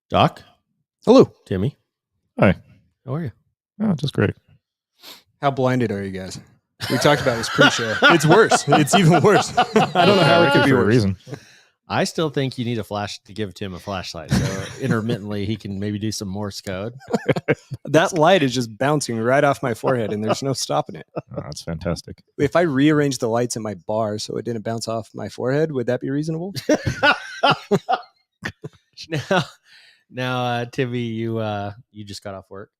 Doc. Hello. Timmy. Hi. How are you? Oh, just great. How blinded are you guys? We talked about this pre-show. It's worse. It's even worse. I don't know how it could be for a worse. reason. I still think you need a flash to give Tim a flashlight. So intermittently, he can maybe do some Morse code. That light is just bouncing right off my forehead, and there's no stopping it. Oh, that's fantastic. If I rearranged the lights in my bar so it didn't bounce off my forehead, would that be reasonable? Now, Timmy, you just got off work.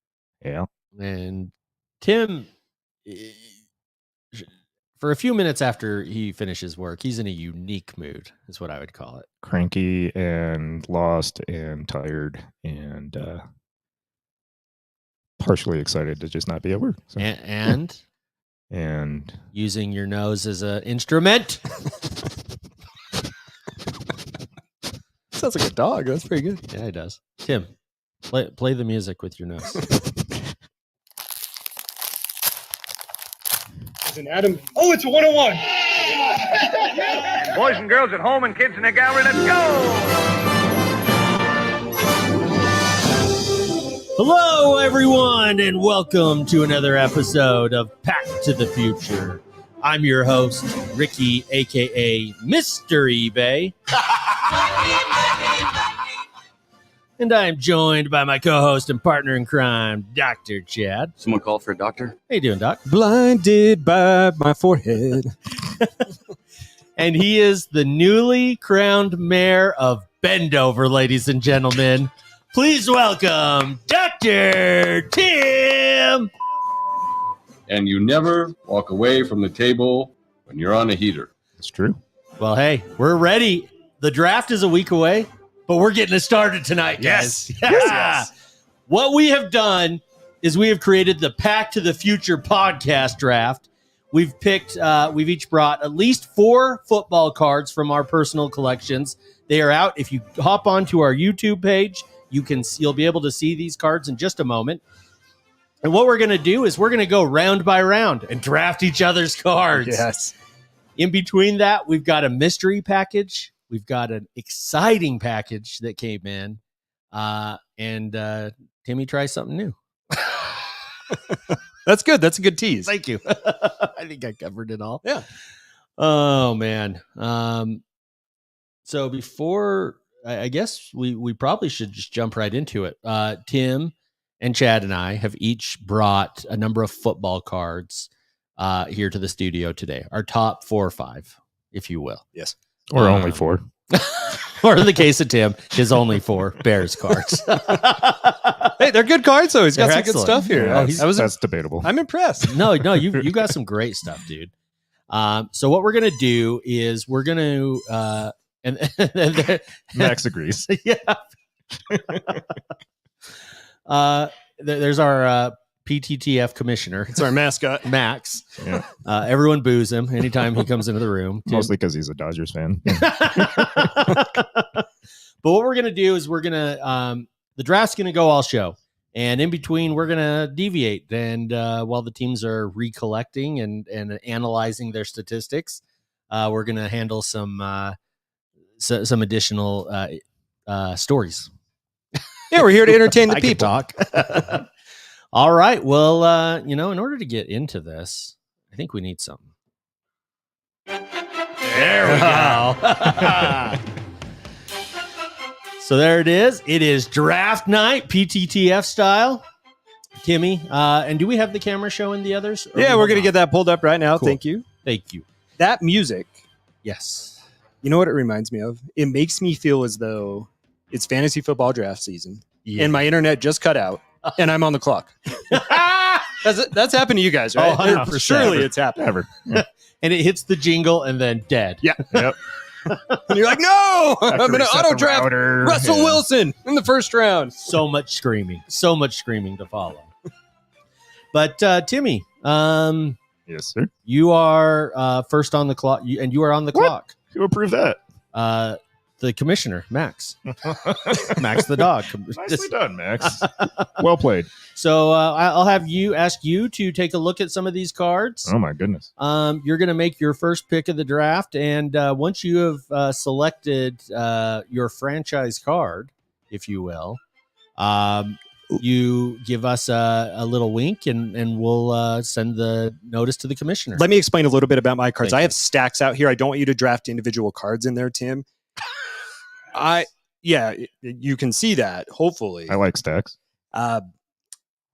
Yeah. And Tim, for a few minutes after he finishes work, he's in a unique mood, is what I would call it. Cranky and lost and tired and partially excited to just not be at work. So. And using your nose as an instrument. Sounds like a dog. That's pretty good. Yeah, it does. Tim, play the music with your nose. Listen, Adam. Oh, it's a 101. Boys and girls at home and kids in the gallery, let's go! Hello, everyone, and welcome to another episode of Pack to the Future. I'm your host, Ricky, a.k.a. Mr. eBay. And I am joined by my co-host and partner in crime, Dr. Chad. Someone called for a doctor? How you doing, Doc? Blinded by my forehead. And he is the newly crowned mayor of Bendover, ladies and gentlemen. Please welcome Dr. Tim. And you never walk away from the table when you're on a heater. It's true. Well, hey, we're ready. The draft is a week away, but we're getting it started tonight, guys. Yes. What we have done is we have created the Pack to the Future podcast draft. We've each brought at least 4 football cards from our personal collections. They are out. If you hop onto our YouTube page, you'll be able to see these cards in just a moment. And what we're going to do is we're going to go round by round and draft each other's cards. Yes. In between that, we've got a mystery package. We've got an exciting package that came in. And Timmy tries something new. That's good. That's a good tease. Thank you. I think I covered it all. Yeah. Oh, man. So before, I guess we probably should just jump right into it. Tim and Chad and I have each brought a number of football cards here to the studio today. Our top 4 or 5, if you will. Yes. Or only 4. Or in the case of Tim, his only 4 Bears cards. Hey, they're good cards, though. He's got They're some excellent. good stuff here. Yeah, that's debatable. I'm impressed. No, you got some great stuff, dude. So what we're gonna do is we're gonna and Max agrees. Yeah. There's our PTTF commissioner. It's our mascot. Max. Yeah. Everyone boos him anytime he comes into the room. Mostly because he's a Dodgers fan. But what we're going to do is we're going to, the draft's going to go all show. And in between, we're going to deviate. And while the teams are recollecting and analyzing their statistics, we're going to handle some additional stories. Yeah, we're here to entertain the I can people. talk. All right. Well, in order to get into this, I think we need something. There we go. So there it is. It is draft night, PTTF style. Timmy, and do we have the camera showing the others? Yeah, we're going to get that pulled up right now. Cool. Thank you. Thank you. That music, Yes. you know what it reminds me of? It makes me feel as though it's fantasy football draft season and my internet just cut out and I'm on the clock. That's happened to you guys, right? Oh, 100%. Surely it's happened. Ever. Yeah. And it hits the jingle and then dead. Yeah. Yep. And you're like, no, I'm going to reset auto the draft router. Russell Yeah. Wilson in the first round. So much screaming to follow. But Timmy, Yes, sir. you are first on the clock, and you are on the What? clock. Who approved that? The commissioner, Max. Max the dog. Nicely done, Max. Well played. So I'll have you ask you to take a look at some of these cards. Oh, my goodness. You're going to make your first pick of the draft, and once you have selected your franchise card, if you will, you give us a little wink and we'll send the notice to the commissioner. Let me explain a little bit about my cards. Thank I you. have stacks out here. I don't want you to draft individual cards in there, Tim. You can see that, hopefully. I like stacks.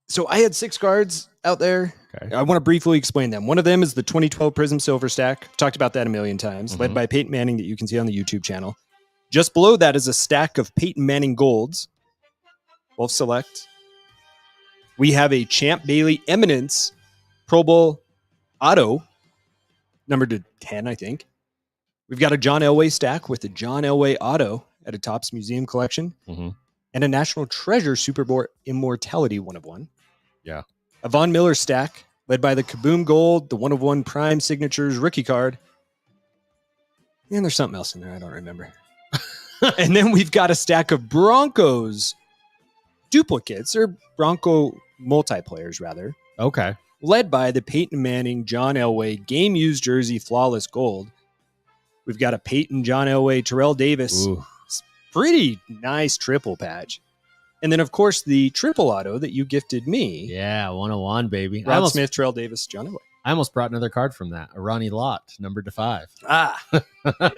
So I had 6 cards out there. Okay. I want to briefly explain them. One of them is the 2012 Prism Silver Stack. Talked about that a million times. Led by Peyton Manning that you can see on the YouTube channel. Just below that is a stack of Peyton Manning Golds. Both select. We have a Champ Bailey Eminence Pro Bowl Auto, numbered to 10, I think. We've got a John Elway stack with a John Elway Auto at a Topps Museum collection. And a National Treasure Super Bowl Immortality 1/1. Yeah. A Von Miller stack, led by the Kaboom Gold, the 1/1 Prime Signatures rookie card. And there's something else in there I don't remember. And then we've got a stack of Broncos duplicates, or Bronco multiplayers, rather. Okay. Led by the Peyton Manning John Elway game-used jersey Flawless Gold. We've got a Peyton John Elway Terrell Davis. Ooh. Pretty nice triple patch. And then, of course, the triple auto that you gifted me. Yeah, 101, baby. Rod Smith, Terrell Davis, John Elway. I almost brought another card from that. A Ronnie Lott, numbered to 5.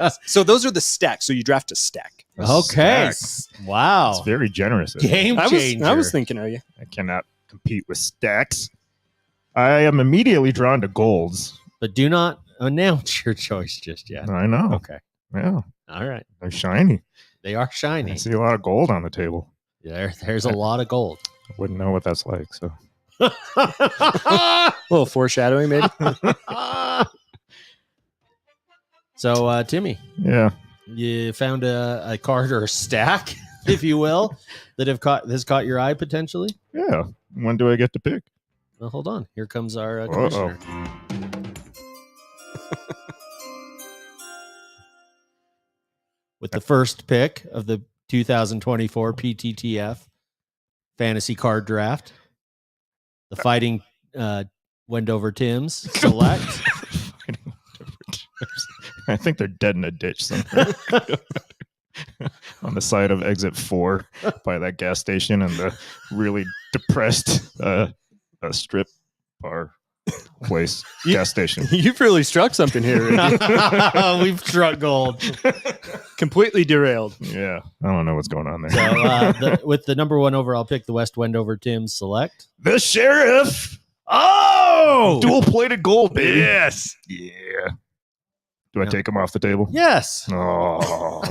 Yes. So those are the stacks. So you draft a stack. Okay. Stack. Wow. It's very generous. of you. Game changer. I was thinking of you. I cannot compete with stacks. I am immediately drawn to golds. But do not announce your choice just yet. I know. Okay. Yeah, All right. they're shiny. They are I shiny. see a lot of gold on the table. There's a lot of gold. I wouldn't know what that's like. So A little foreshadowing, maybe. So, Timmy, yeah, you found a card or a stack, if you will, that has caught your eye potentially? yeah. When do I get to pick? Well, hold on. Here comes our commissioner. With the first pick of the 2024 PTTF Fantasy Card Draft, the Fighting Wendover Tims select. I think they're dead in a ditch somewhere. On the side of exit 4 by that gas station and the really depressed strip bar place gas station. You've really struck something here, Ricky. We've struck gold. Completely derailed. Yeah, I don't know what's going on there. So, with the number 1 overall pick, the West Wendover Tims select. The sheriff. Oh, Dual plated gold, baby. yes, Yeah. Do I take them off the table? yes. Oh,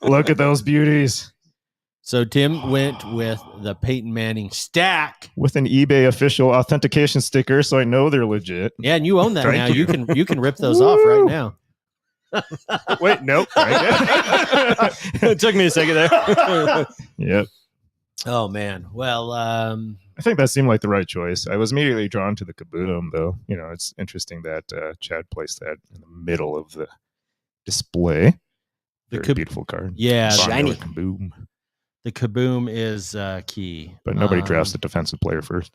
look at those beauties. So Tim went with the Peyton Manning stack. With an eBay official authentication sticker, so I know they're legit. Yeah, and you own that Thank now. you. You can rip those off right now. Wait, nope. It took me a second there. Yep. Oh man. Well, I think that seemed like the right choice. I was immediately drawn to the Kaboom, though. You know, it's interesting that Chad placed that in the middle of the display. Very beautiful card. yeah, Shiny. Kaboom. the Kaboom is key. But nobody drafts a defensive player first.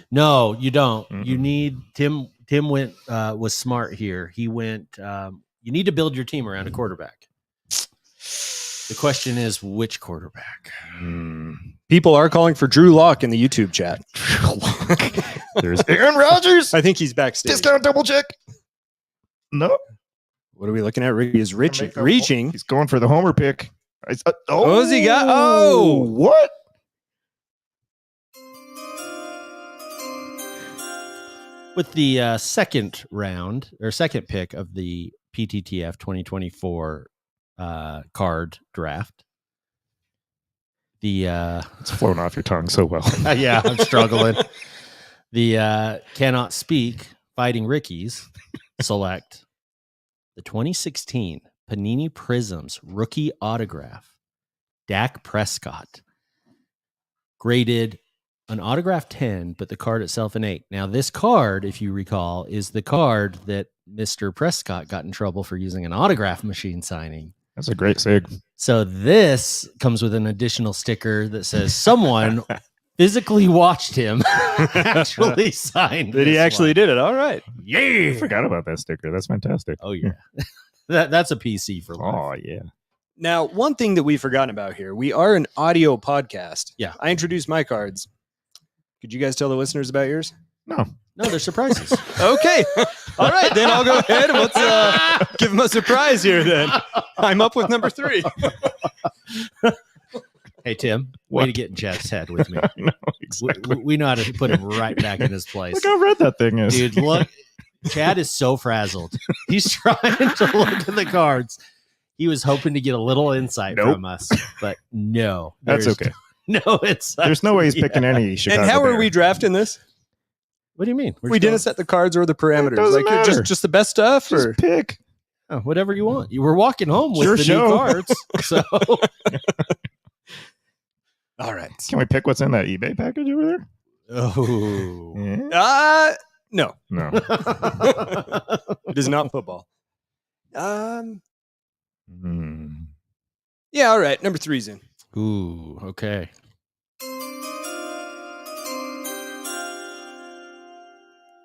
No, you don't. Mm-mm. You need Tim went was smart here. He went you need to build your team around a quarterback. The question is which quarterback? People are calling for Drew Lock in the YouTube chat. There's Aaron Rodgers. I think he's backstage. Discount double check. No. What are we looking at? Ricky is reaching. He's going for the homer pick. Oh, has he got? Oh, what? With the second round or second pick of the PTTF 2024 card draft, the It's flown off your tongue so well. yeah, I'm struggling. The cannot speak Fighting Rickies select the 2016 Panini Prisms rookie autograph, Dak Prescott, graded an autograph 10, but the card itself an 8. Now, this card, if you recall, is the card that Mr. Prescott got in trouble for using an autograph machine signing. That's a great sig. So this comes with an additional sticker that says someone physically watched him actually sign. That he this actually one. did it. All right. I Yeah. forgot about that sticker. That's fantastic. Oh yeah. That's a PC for life. Oh, yeah. Now, one thing that we've forgotten about here, we are an audio podcast. Yeah. I introduced my cards. Could you guys tell the listeners about yours? No. No, they're surprises. Okay. All right, then I'll go ahead and let's give them a surprise here then. I'm up with number 3. Hey, Tim, What? way to get in Chad's head with me. No, exactly. We know how to put him right back in his place. Look how red that thing is. Dude, look. Chad is so frazzled. He's trying to look at the cards. He was hoping to get a little insight Nope. from us, but no. That's there's okay. No insight. There's no way he's picking any Chicago And how are Bear. we drafting this? What do you mean? We didn't set the cards or the parameters. doesn't Like matter. just the best stuff, Just or pick. Oh, whatever you want. You were walking home with Your the show. new cards. So all right. Can we pick what's in that eBay package over there? oh. Yeah. No, No. it is not football. Hmm. Yeah, all right. Number 3's in. Ooh, okay.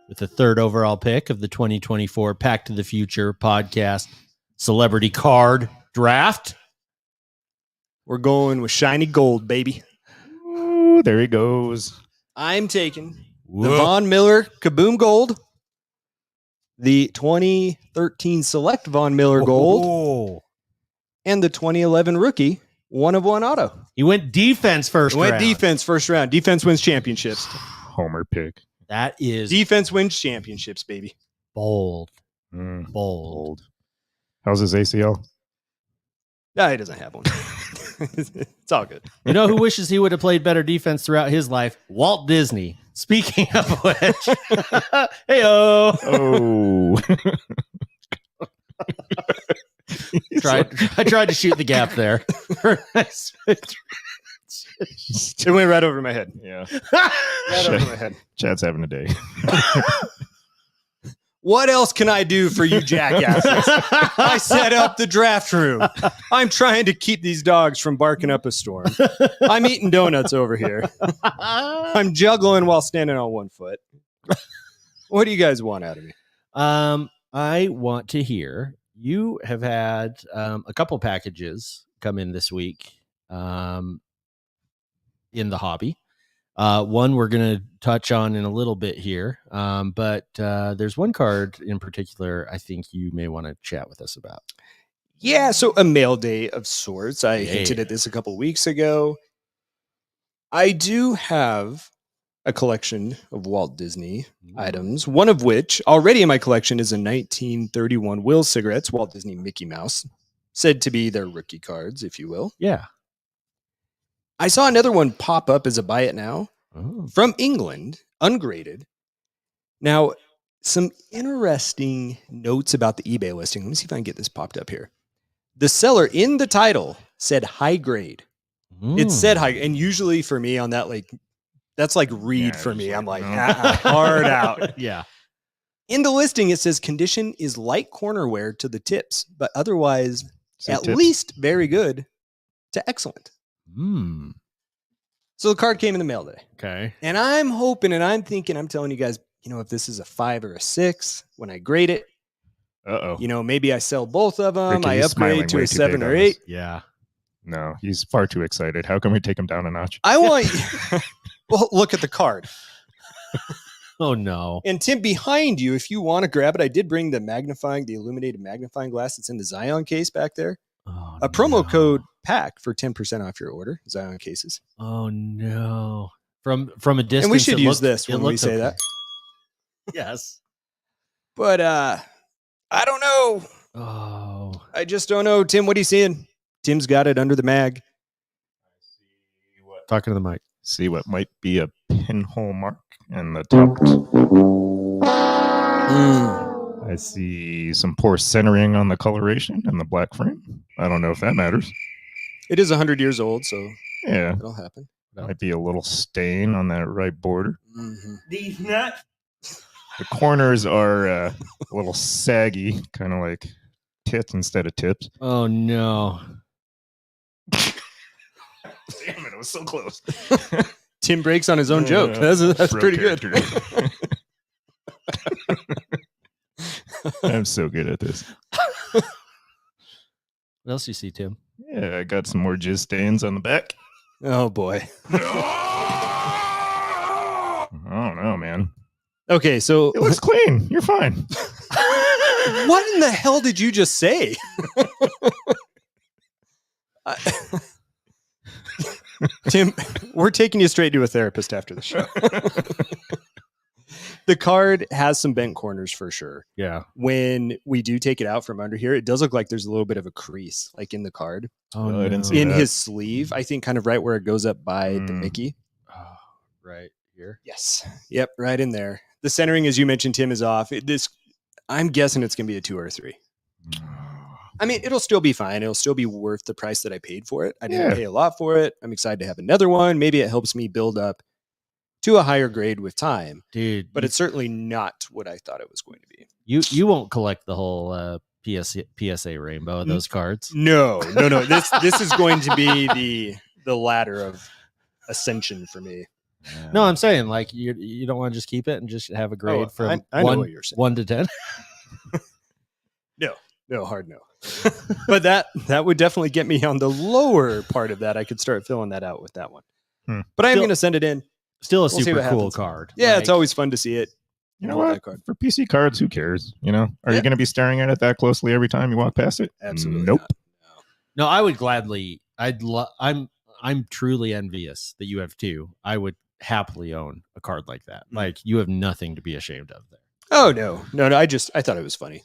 With the 3rd overall pick of the 2024 Pack to the Future podcast celebrity card draft. We're going with shiny gold, baby. Ooh, there he goes. I'm taking the Whoa. Von Miller Kaboom Gold, the 2013 Select Von Miller Gold, Whoa. and the 2011 Rookie 1/1 Auto. He went defense first Went round. defense first round. Defense wins championships. Homer pick. That is Defense wins championships, baby. bold. Mm, Bold. old. How's his ACL? No, he doesn't have one. It's all good. You know who wishes he would have played better defense throughout his life? Walt Disney. Speaking of which, hey-o. Oh. I tried to shoot the gap there. It went right over my head. Yeah. Right over my head. Chad's having a day. What else can I do for you jackasses? I set up the draft room. I'm trying to keep these dogs from barking up a storm. I'm eating donuts over here. I'm juggling while standing on one foot. What do you guys want out of me? I want to hear you have had a couple packages come in this week in the hobby. One we're going to touch on in a little bit here, but there's one card in particular I think you may want to chat with us about. Yeah, so a mail day of sorts. I Yeah. hinted at this a couple weeks ago. I do have a collection of Walt Disney items, one of which already in my collection is a 1931 Will cigarettes, Walt Disney Mickey Mouse, said to be their rookie cards, if you will. Yeah. I saw another one pop up as a buy it now Oh. from England, ungraded. Now, some interesting notes about the eBay listing. Let me see if I can get this popped up here. The seller in the title said high grade. It said high, and usually for me on that, like, that's like read Yeah, for just me. like, I'm like, no. hard out. Yeah. In the listing, it says condition is light corner wear to the tips, but otherwise So at tips. least very good to excellent. Hmm. So the card came in the mail today. Okay. And I'm hoping and I'm thinking, I'm telling you guys, you know, if this is a 5 or a 6, when I grade it, Uh-oh. you know, maybe I sell both of them. Ricky, I he's smiling upgrade to way a too 7 big or on 8. this. Yeah. No, he's far too excited. How can we take him down a notch? I want, well, look at the card. Oh no. And Tim, behind you, if you want to grab it, I did bring the illuminated magnifying glass that's in the Zion case back there. Oh, A promo no. code PACK for 10% off your order, Zion cases. Oh no. From a distance. And we should it use looked- this it when we looked say okay. that. Yes. But I don't know. Oh. I just don't know. Tim, what are you seeing? Tim's got it under the mag. Talking to the mic. See what might be a pinhole mark in the top. I see some poor centering on the coloration and the black frame. I don't know if that matters. It is 100 years old, so Yeah, it'll happen. might be a little stain on that right border. Mm-hmm. These nuts. The corners are a little saggy, kind of like tits instead of tips. Oh no. Damn it, it was so close. Tim breaks on his own joke. That's Real pretty good. character. I'm so good at this. What else you see, Tim? Yeah, I got some more jizz stains on the back. Oh boy. I don't know, man. Okay, so It looks clean. You're fine. what in the hell did you just say? Tim, we're taking you straight to a therapist after the show. The card has some bent corners for sure. Yeah. When we do take it out from under here, it does look like there's a little bit of a crease, like in the card. Oh, I didn't see In that. his sleeve, I think kind of right where it goes up by the Mickey. Oh, right here. Yes. Yep, right in there. The centering, as you mentioned, Tim, is off. I'm guessing it's going to be a 2 or a 3. I mean, it'll still be fine. It'll still be worth the price that I paid for it. I didn't pay a lot for it. I'm excited to have another one. Maybe it helps me build up to a higher grade with time. Dude. But it's certainly not what I thought it was going to be. You won't collect the whole PSA rainbow of those cards. No. This is going to be the ladder of ascension for me. No, I'm saying like you don't want to just keep it and just have a grade from I know what you're saying. 1 to 10. No, hard no. But that would definitely get me on the lower part of that. I could start filling that out with that one. But I am Still- going to send it in. Still a We'll see super what cool happens. card. Yeah, Like, it's always fun to see it. You know I want what? that card. For PC cards, who cares? You know, are you Yeah. going to be staring at it that closely every time you walk past it? Absolutely Nope. not. No, I would gladly. I'm truly envious that you have 2. I would happily own a card like that. Like you have nothing to be ashamed of there. Oh no. I thought it was funny.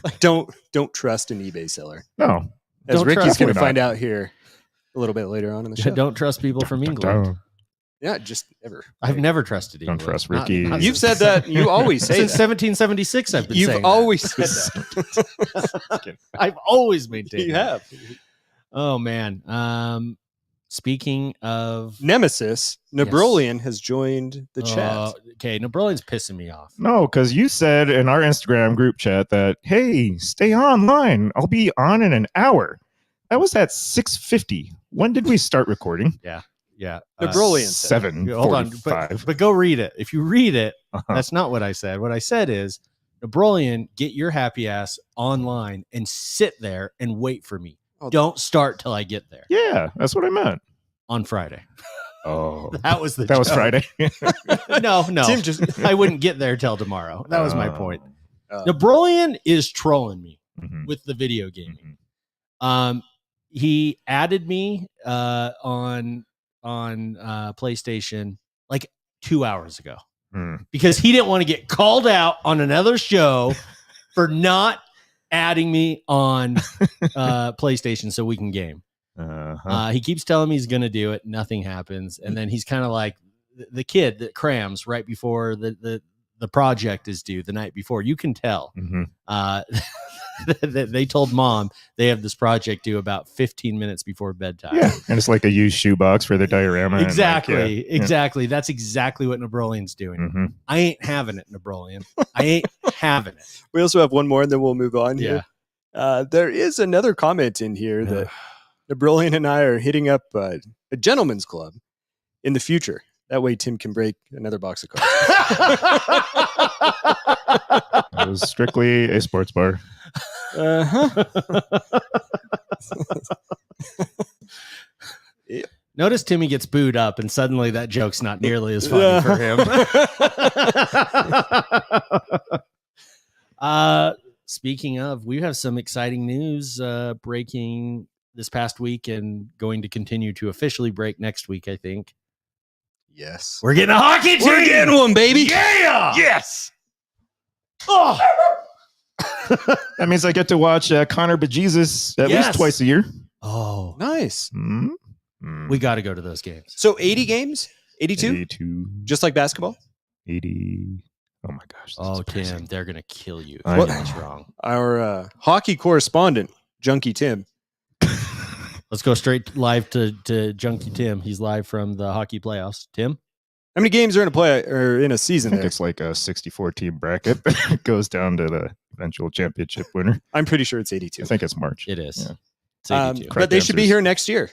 Like don't trust an eBay seller. No. As Don't Ricky's trust- going to Definitely find out here a little bit later on in the show. Don't trust people from England. Don't. Yeah, just ever. I've never trusted Don't England. trust Not- Ricky. not You've since- said that. You always say since that. 1776. I've been You've saying always said that. that. I've always maintained. You that. have. Oh man. Speaking of Nemesis, Nebrolian has joined the chat. Okay, Nebrolian's pissing me off. No, because you said in our Instagram group chat that, hey, stay online. I'll be on in an hour. That was at 6:50. When did we start recording? Yeah. Nebrolian said. 7:45. But go read it. If you read it, Uh-huh. that's not what I said. What I said is, Nebrolian, get your happy ass online and sit there and wait for me. Oh. Don't start till I get there Yeah, that's what I meant. on Friday. Oh, That was the that was joke. Friday. No, Tim just I wouldn't get there till tomorrow. That was my Oh. point. uh, Nebrolian is trolling me Mhm, with the video gaming. mhm. He added me on PlayStation like 2 hours ago Mm. because he didn't want to get called out on another show for not adding me on PlayStation so we can game. Uh-huh. He keeps telling me he's going to do it. Nothing happens. And then he's kind of like the kid that crams right before the project is due the night before. You can tell. Mhm. They told mom they have this project due about 15 minutes before bedtime. Yeah, and it's like a used shoebox for the diorama. Exactly. And Exactly. That's exactly what Nebrolian's doing. Mhm. I ain't having it, Nebrolian. I ain't having it. we also have one more, and then we'll move on. Yeah. Here. There is another comment in here that Nebrolian and I are hitting up a gentleman's club in the future. That way, Tim can break another box of cards. It was strictly a sports bar. Uh-huh. Notice Timmy gets booed up, and suddenly that joke's not nearly as funny for him. Speaking of, we have some exciting news breaking this past week and going to continue to officially break next week, I think. Yes. We're getting a hockey team! We're getting one, baby. Yeah! Yes. Oh! That means I get to watch Connor Bejesus at Yes. least twice a year. Oh, Nice. Mm. we got to go to those games. So 80 games? 82? 82, Just like basketball? 80. Oh my gosh. this Oh, is crazy. Tim, they're going to kill you. I If you know. get this wrong. Our hockey correspondent, Junkie Tim. Let's go straight live to Junkie Tim. He's live from the hockey playoffs. Tim? How many games are in a I season think there? it's like a 64 team bracket. It goes down to the eventual championship winner. I'm pretty sure it's 82. I think it's March. It is. Yeah. It's 82. But they should be answers. here next year.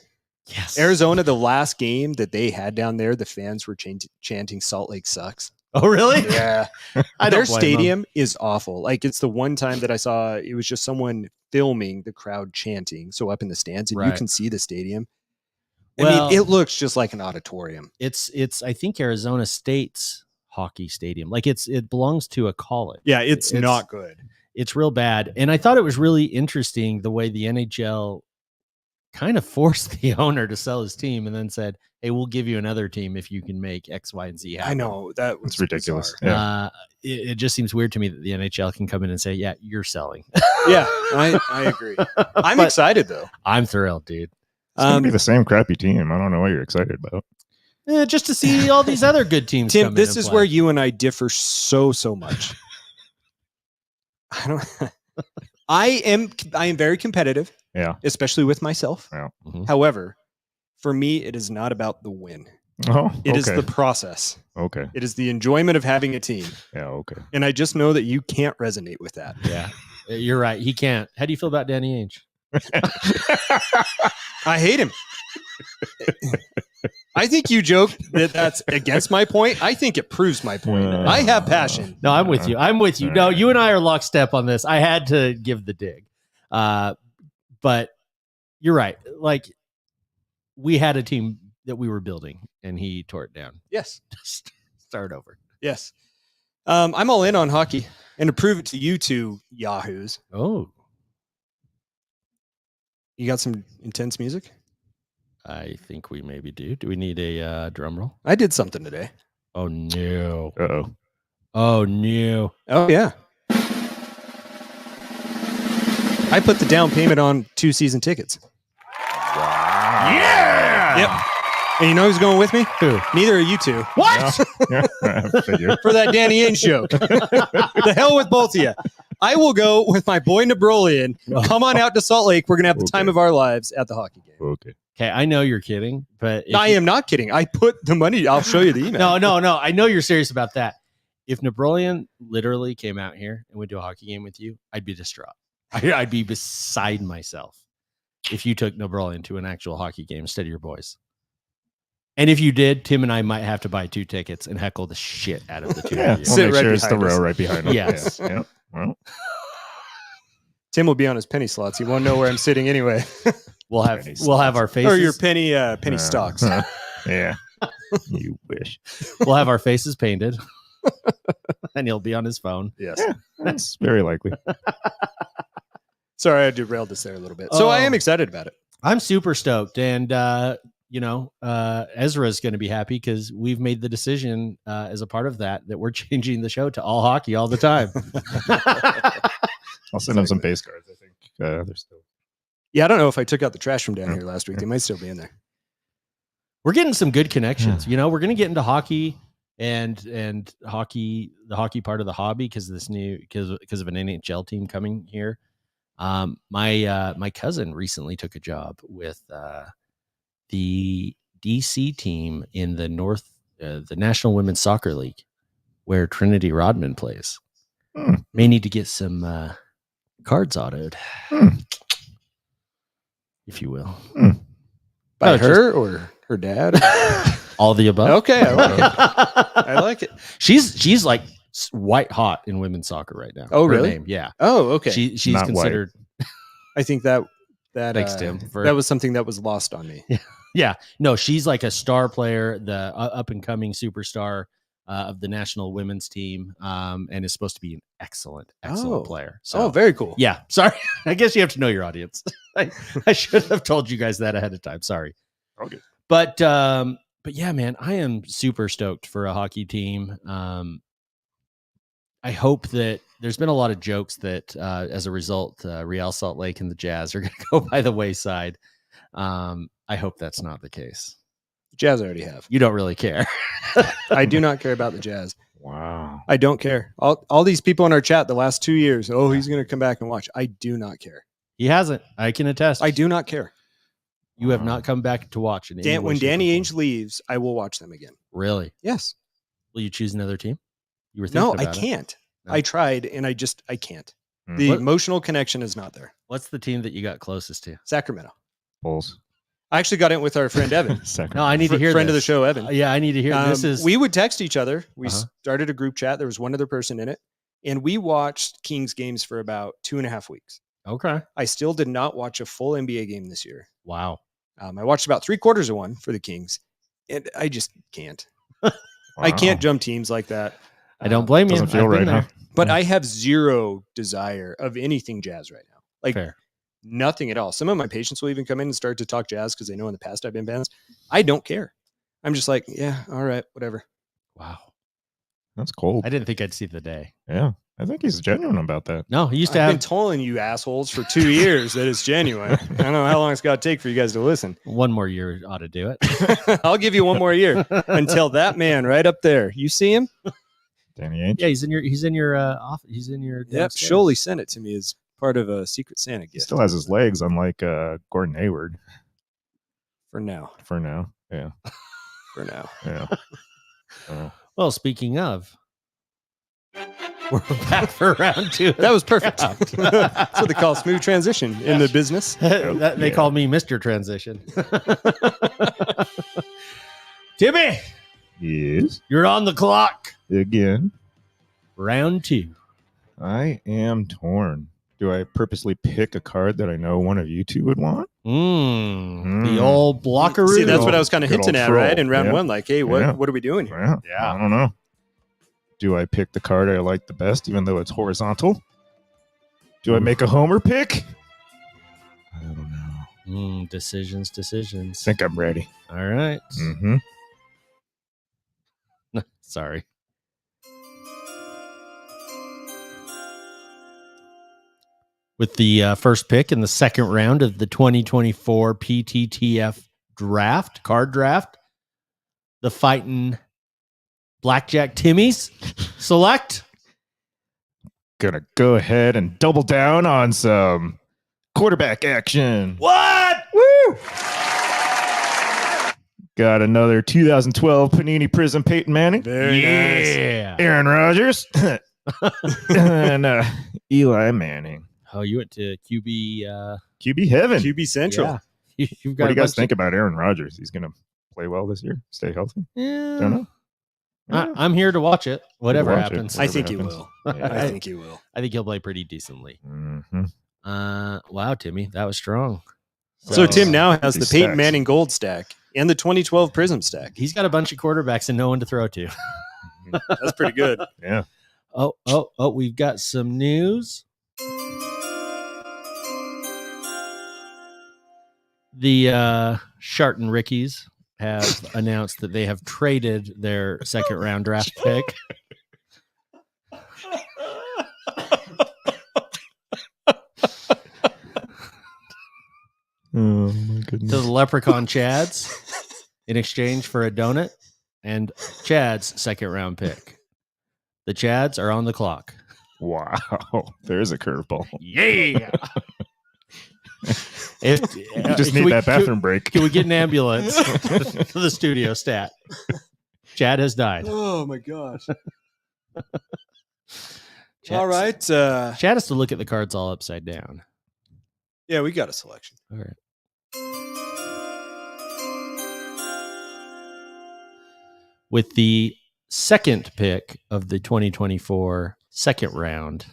Yes. Arizona, the last game that they had down there, the fans were chanting Salt Lake sucks. Oh, really? Yeah. I Their don't blame stadium is awful. Like, it's the one time that I saw it was just someone filming the crowd chanting. So up in the stands, and you Right. can see the stadium. Well- I mean, it looks just like an auditorium. It's I think Arizona State's hockey stadium. Like it belongs to a college. Yeah, it's not good. It's real bad. And I thought it was really interesting the way the NHL kind of forced the owner to sell his team and then said, "Hey, we'll give you another team if you can make X, Y, and Z happen." I know that was It's ridiculous. bizarre. Yeah. It just seems weird to me that the NHL can come in and say, "Yeah, you're selling." Yeah, I agree. I'm But excited though. I'm thrilled, dude. It's gonna be the same crappy team. I don't know what you're excited about. Just to see all these other good teams. Tim, come in this and is play. where you and I differ so much. I don't. I am very competitive, Yeah. especially with myself. Yeah. Mhm. However, for me, it is not about the win. Oh, It is okay. the process. Okay. It is the enjoyment of having a team. Yeah. Okay. And I just know that you can't resonate with that. Yeah, you're right. He can't. How do you feel about Danny Ainge? I hate him. I think you joke that that's against my point. I think it proves my point. I have passion. No, I'm with you. I'm with you. No, you and I are lockstep on this. I had to give the dig. But you're right. Like, we had a team that we were building and he tore it down. Yes. Just start over. Yes. I'm all in on hockey. And to prove it to you two yahoos, Oh, you got some intense music? I think we maybe do. Do we need a drum roll? I did something today. Oh, no. Uh-oh. Oh, no. Oh, yeah. I put the down payment on 2 season tickets. Yeah. Yep. And you know who's going with me? Who? Neither are you two. What? Yeah. I figured. For that Danny Ainge joke. The hell with both of you. I will go with my boy Nebrolian. Come on out to Salt Lake. We're going to have the time of our lives at the hockey game. Okay. Okay, I know you're kidding, but I am not kidding. I put the money. I'll show you the email. No. I know you're serious about that. If Nebrolian literally came out here and went to a hockey game with you, I'd be distraught. I'd be beside myself if you took Nebrolian to an actual hockey game instead of your boys. And if you did, Tim and I might have to buy 2 tickets and heckle the shit out of the two Yeah. of you. We'll Sit make right sure it's the behind us. row right behind us. Yes. Yeah. Well. Tim will be on his penny slots. He won't know where I'm sitting anyway. We'll have Penny our faces. Or your penny stocks. Yeah. You wish. We'll have our faces painted, and he'll be on his phone. Yes. Yeah. That's very likely. Sorry, I derailed this there a little bit. So I am excited about it. I'm super stoked, and Ezra's going to be happy because we've made the decision as a part of that we're changing the show to all hockey all the time. I'll send them some base cards. I think they're still. Yeah, I don't know if I took out the trash from down here last week. They might still be in there. We're getting some good connections. We're going to get into hockey and hockey, the hockey part of the hobby because of of an NHL team coming here. My cousin recently took a job with the DC team in the the National Women's Soccer League, where Trinity Rodman plays. May need to get some cards autoed, if you will. By No, her or her dad? All the above. Okay, I like it. I like it. She's like white hot in women's soccer right now. Oh, Her really? name, yeah. Oh, okay. She's Not white. considered. I think that Thanks, Tim, for- that was something that was lost on me. Yeah, no, she's like a star player, the up and coming superstar of the national women's team, and is supposed to be an excellent player. So, very cool. yeah, sorry. I guess you have to know your audience. I should have told you guys that ahead of time. Sorry. Okay. But yeah, man, I am super stoked for a hockey team. I hope that there's been a lot of jokes that as a result, Real Salt Lake and the Jazz are going to go by the wayside. I hope that's not the case. Jazz already have. You don't really care. I do not care about the Jazz. Wow. I don't care. All these people in our chat the last 2 years, he's going to come back and watch. I do not care. He hasn't. I can attest. I do not care. You have not come back to watch it. When Danny Ainge leaves, I will watch them again. Really? Yes. Will you choose another team? You were thinking No, I about it. can't. No. I tried, and I can't. The What- emotional connection is not there. What's the team that you got closest to? Sacramento. Bulls. I actually got in with our friend Evan. Second. No, I need to hear friend of the this. show, Evan. Yeah, I need to hear this. Is We would text each other. We Uh-huh. started a group chat. There was one other person in it, and we watched Kings games for about 2.5 weeks. okay. I still did not watch a full NBA game this year. Wow. I watched about 3/4 of one for the Kings, and I just can't. I can't jump teams like that. I don't blame you. Doesn't feel I've been right, there. huh? But I have zero desire of anything Jazz right now. Like Fair. nothing at all. Some of my patients will even come in and start to talk Jazz because they know in the past I've been fans. I don't care. I'm just like, yeah, all right, whatever. Wow. That's cold. I didn't think I'd see the day. Yeah. I think he's genuine about that. No, he used to I've have been telling you assholes for 2 years that it's genuine. I don't know how long it's got to take for you guys to listen. one more year ought to do it. I'll give you one more year until that man right up there. You see him? Danny Ainge. Yeah, he's in your office. He's in your Yep. downstairs. Sholey sent it to me as part of a Secret Santa He gift. still has his legs, unlike Gordon Hayward For now. for now. Yeah. For now. Yeah. Well, speaking of, we're back for round 2. That was perfect. That's what they call smooth transition in the business. They call me Mr. Transition. Timmy, Yes. you're on the clock. Again, Round 2. I am torn. Do I purposely pick a card that I know one of you two would want? The old blockaroo. See, that's what I was kind of Good hinting old at, troll. right? In round Yeah. 1, like, hey, what Yeah. are we doing here? Well, Yeah. I don't know. Do I pick the card I like the best, even though it's horizontal? Do I make a homer pick? I don't know. Decisions. I think I'm ready. All right. Mm-hmm. Sorry. With the first pick in the second round of the 2024 PTTF card draft, the fighting Blackjack Timmies select. Gonna go ahead and double down on some quarterback action. What? Woo! Got another 2012 Panini Prism Peyton Manning, Very nice. Yeah. Aaron Rodgers, and Eli Manning. Oh, you went to QB. QB heaven. QB Central. Yeah. You've got What do you a guys bunch think about Aaron Rodgers? He's gonna play well this year. Stay healthy. Yeah. Don't know. I'm here to watch it. Whatever Watch it. happens. I think he happens. will. Yeah. I think he will. I think he'll play pretty decently. Mhm. Wow, Timmy, that was strong. So Tim now has the These Peyton stacks. Manning Gold stack and the 2012 Prism stack. He's got a bunch of quarterbacks and no one to throw to. That's pretty good. Yeah. Oh, we've got some news. The Sharton Rickies have announced that they have traded their second round draft pick. Oh my To goodness. the Leprechaun Chads in exchange for a donut and Chad's second round pick. The Chads are on the clock. Wow. There's a curveball. Yeah. You just need that bathroom break. Can we get an ambulance to the studio stat? Chad has died. Oh my gosh. Chad, All right. Chad has to look at the cards all upside down. Yeah, we got a selection. All right. With the second pick of the 2024 second round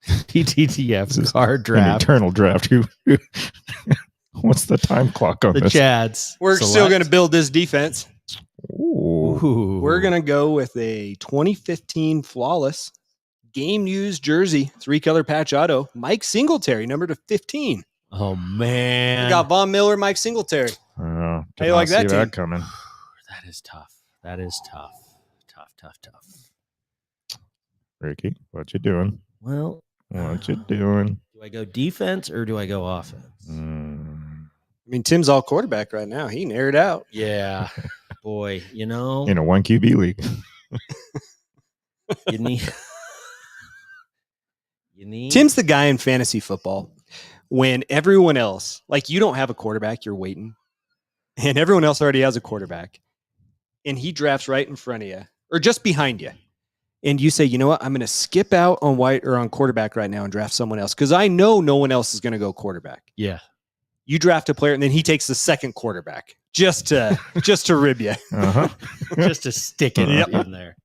PTTF This is card An draft, eternal draft. What's the time clock on the this? Chads. We're still select- going to build this defense. Ooh. Ooh. We're going to go with a 2015 flawless game used jersey, 3-color patch auto, Mike Singletary, number to 15. Oh man, We got Von Miller, Mike Singletary. Did How you not like that see team? that coming. that is tough. That is tough. Tough. Ricky, what you doing? Well, What you doing? do I go defense or do I go offense? Mm, I mean, Tim's all quarterback right now. He narrowed out. Yeah, boy, in a 1 QB league. you need Tim's the guy in fantasy football when everyone else, like you don't have a quarterback, you're waiting, and everyone else already has a quarterback, and he drafts right in front of you or just behind you. And you say, you know what? I'm going to skip out on White or on quarterback right now and draft someone else because I know no one else is going to go quarterback. Yeah. You draft a player, and then he takes the second quarterback just to rib you. Uh-huh. Just to stick it in there.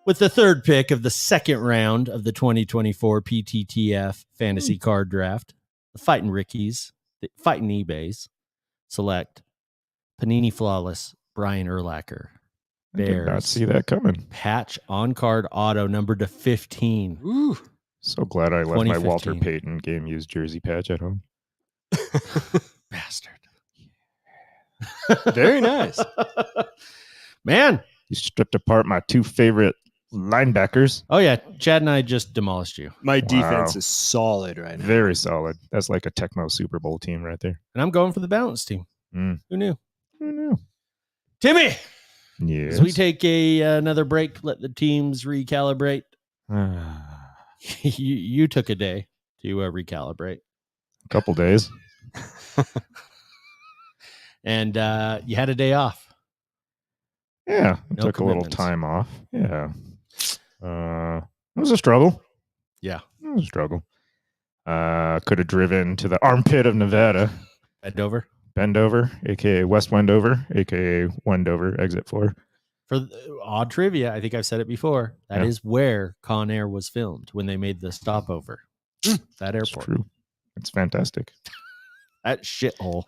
With the third pick of the second round of the 2024 PTTF Fantasy Card Draft, the Fighting Rickies, the Fighting eBays, select Panini Flawless Brian Urlacher. I did not Bears. see that coming. Patch on-card auto numbered to 15. Ooh. So glad I left my Walter 2015. Payton game used jersey patch at home. Bastard. Very nice. Man. You stripped apart my two favorite linebackers. Oh, yeah. Chad and I just demolished you. My defense is solid right now. Very solid. That's like a Tecmo Super Bowl team right there. And I'm going for the balance team. Mm. Who knew? Who knew? Timmy! Yes. As we take another break, let the teams recalibrate. You took a day to recalibrate. Couple days. And you had a day off. Yeah. I No took a little commitments. time off. Yeah. It was a struggle. Yeah. It was a struggle. Could have driven to the armpit of Nevada. Bend Bendover, a.k.a. West Wendover, a.k.a. Wendover, exit 4. For odd trivia, I think I've said it before. That is where Con Air was filmed when they made the stopover. That It's airport. true. It's fantastic. That shithole.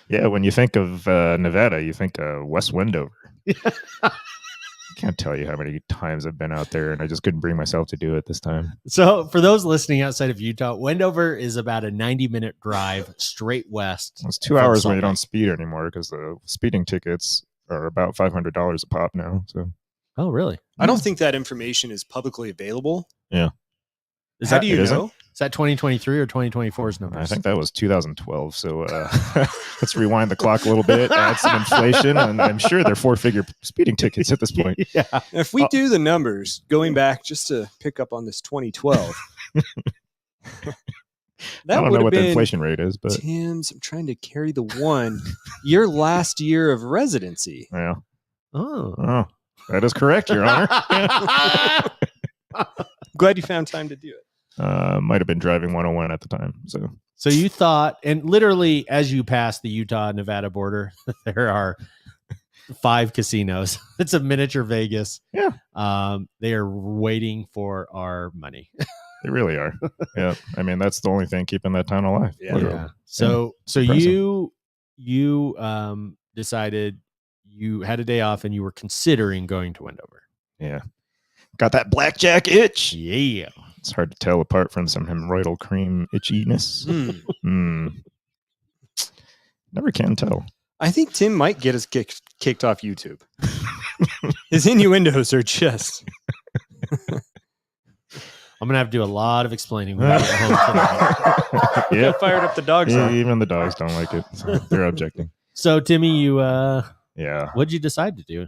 Yeah, when you think of Nevada, you think West Wendover. I can't tell you how many times I've been out there, and I just couldn't bring myself to do it this time. So for those listening outside of Utah, Wendover is about a 90-minute drive straight west. It's 2 hours when you don't speed anymore because the speeding tickets are about $500 a pop now. So, Oh, really? I don't think that information is publicly available. yeah, How do you it isn't? know? Is that 2023 or 2024's numbers? I think that was 2012. So let's rewind the clock a little bit, add some inflation, and I'm sure they're 4-figure speeding tickets at this point. Yeah. If we do the numbers, going back just to pick up on this 2012, I that don't would know have what the been inflation rate is, but Tim's. I'm trying to carry the one. Your last year of residency. yeah. Oh. That is correct, Your Honor. Glad you found time to do it. Might have been driving 101 at the time. So you thought, and literally as you pass the Utah-Nevada border, there are 5 casinos. It's a miniature Vegas. Yeah. They are waiting for our money. They really are. Yeah. I mean, that's the only thing keeping that town alive. Yeah. Literally. So Impressive. you decided you had a day off and you were considering going to Wendover. Yeah. Got that blackjack itch. Yeah. It's hard to tell apart from some hemorrhoidal cream itchiness. Never can tell. I think Tim might get us kicked off YouTube. His innuendos are just. I'm gonna have to do a lot of explaining when I get home tonight. Yeah. Fired up the dogs. Yeah, on. even the dogs don't like it. So they're objecting. So Timmy, you Yeah. what'd you decide to do?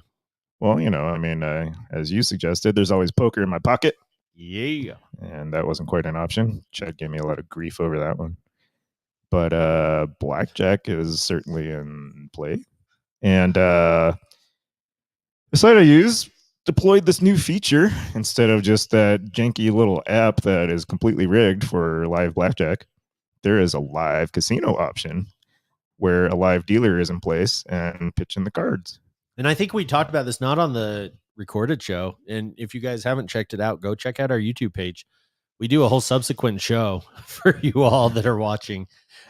Well, I mean, as you suggested, there's always poker in my pocket. Yeah. And that wasn't quite an option. Chad gave me a lot of grief over that one. But blackjack is certainly in play. And the site I use deployed this new feature instead of just that janky little app that is completely rigged for live blackjack. There is a live casino option where a live dealer is in place and pitching the cards. And I think we talked about this not on the recorded show. And if you guys haven't checked it out, go check out our YouTube page. We do a whole subsequent show for you all that are watching.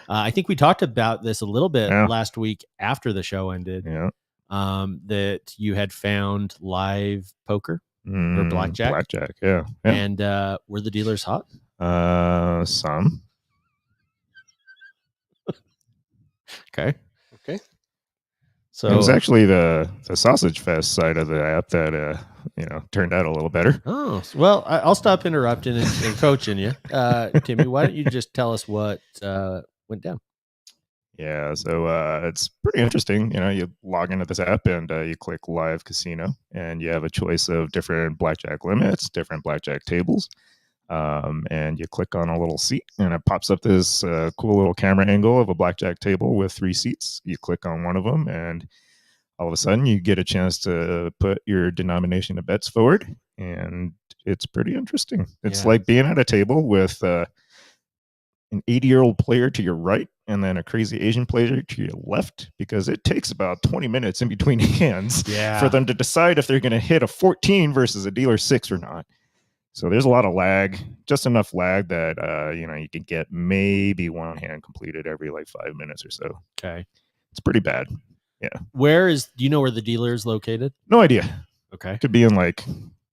I think we talked about this a little bit last week after the show ended. Yeah. That you had found live poker or blackjack. Blackjack, yeah. And were the dealers hot? Some. Okay. So It was actually the Sausage Fest side of the app that turned out a little better. Oh, well, I'll stop interrupting and coaching you. Timmy, why don't you just tell us what went down? Yeah, so it's pretty interesting. You log into this app and you click Live Casino, and you have a choice of different blackjack limits, different blackjack tables. And you click on a little seat, and it pops up this cool little camera angle of a blackjack table with 3 seats. You click on one of them, and all of a sudden you get a chance to put your denomination of bets forward, and it's pretty interesting. It's like being at a table with an 80-year-old player to your right and then a crazy Asian player to your left, because it takes about 20 minutes in between hands for them to decide if they're going to hit a 14 versus a dealer 6 or not. So there's a lot of lag, just enough lag that you can get maybe one hand completed every like 5 minutes or so. Okay. It's pretty bad. Yeah. Do you know where the dealer is located? No idea. Okay. Could be in like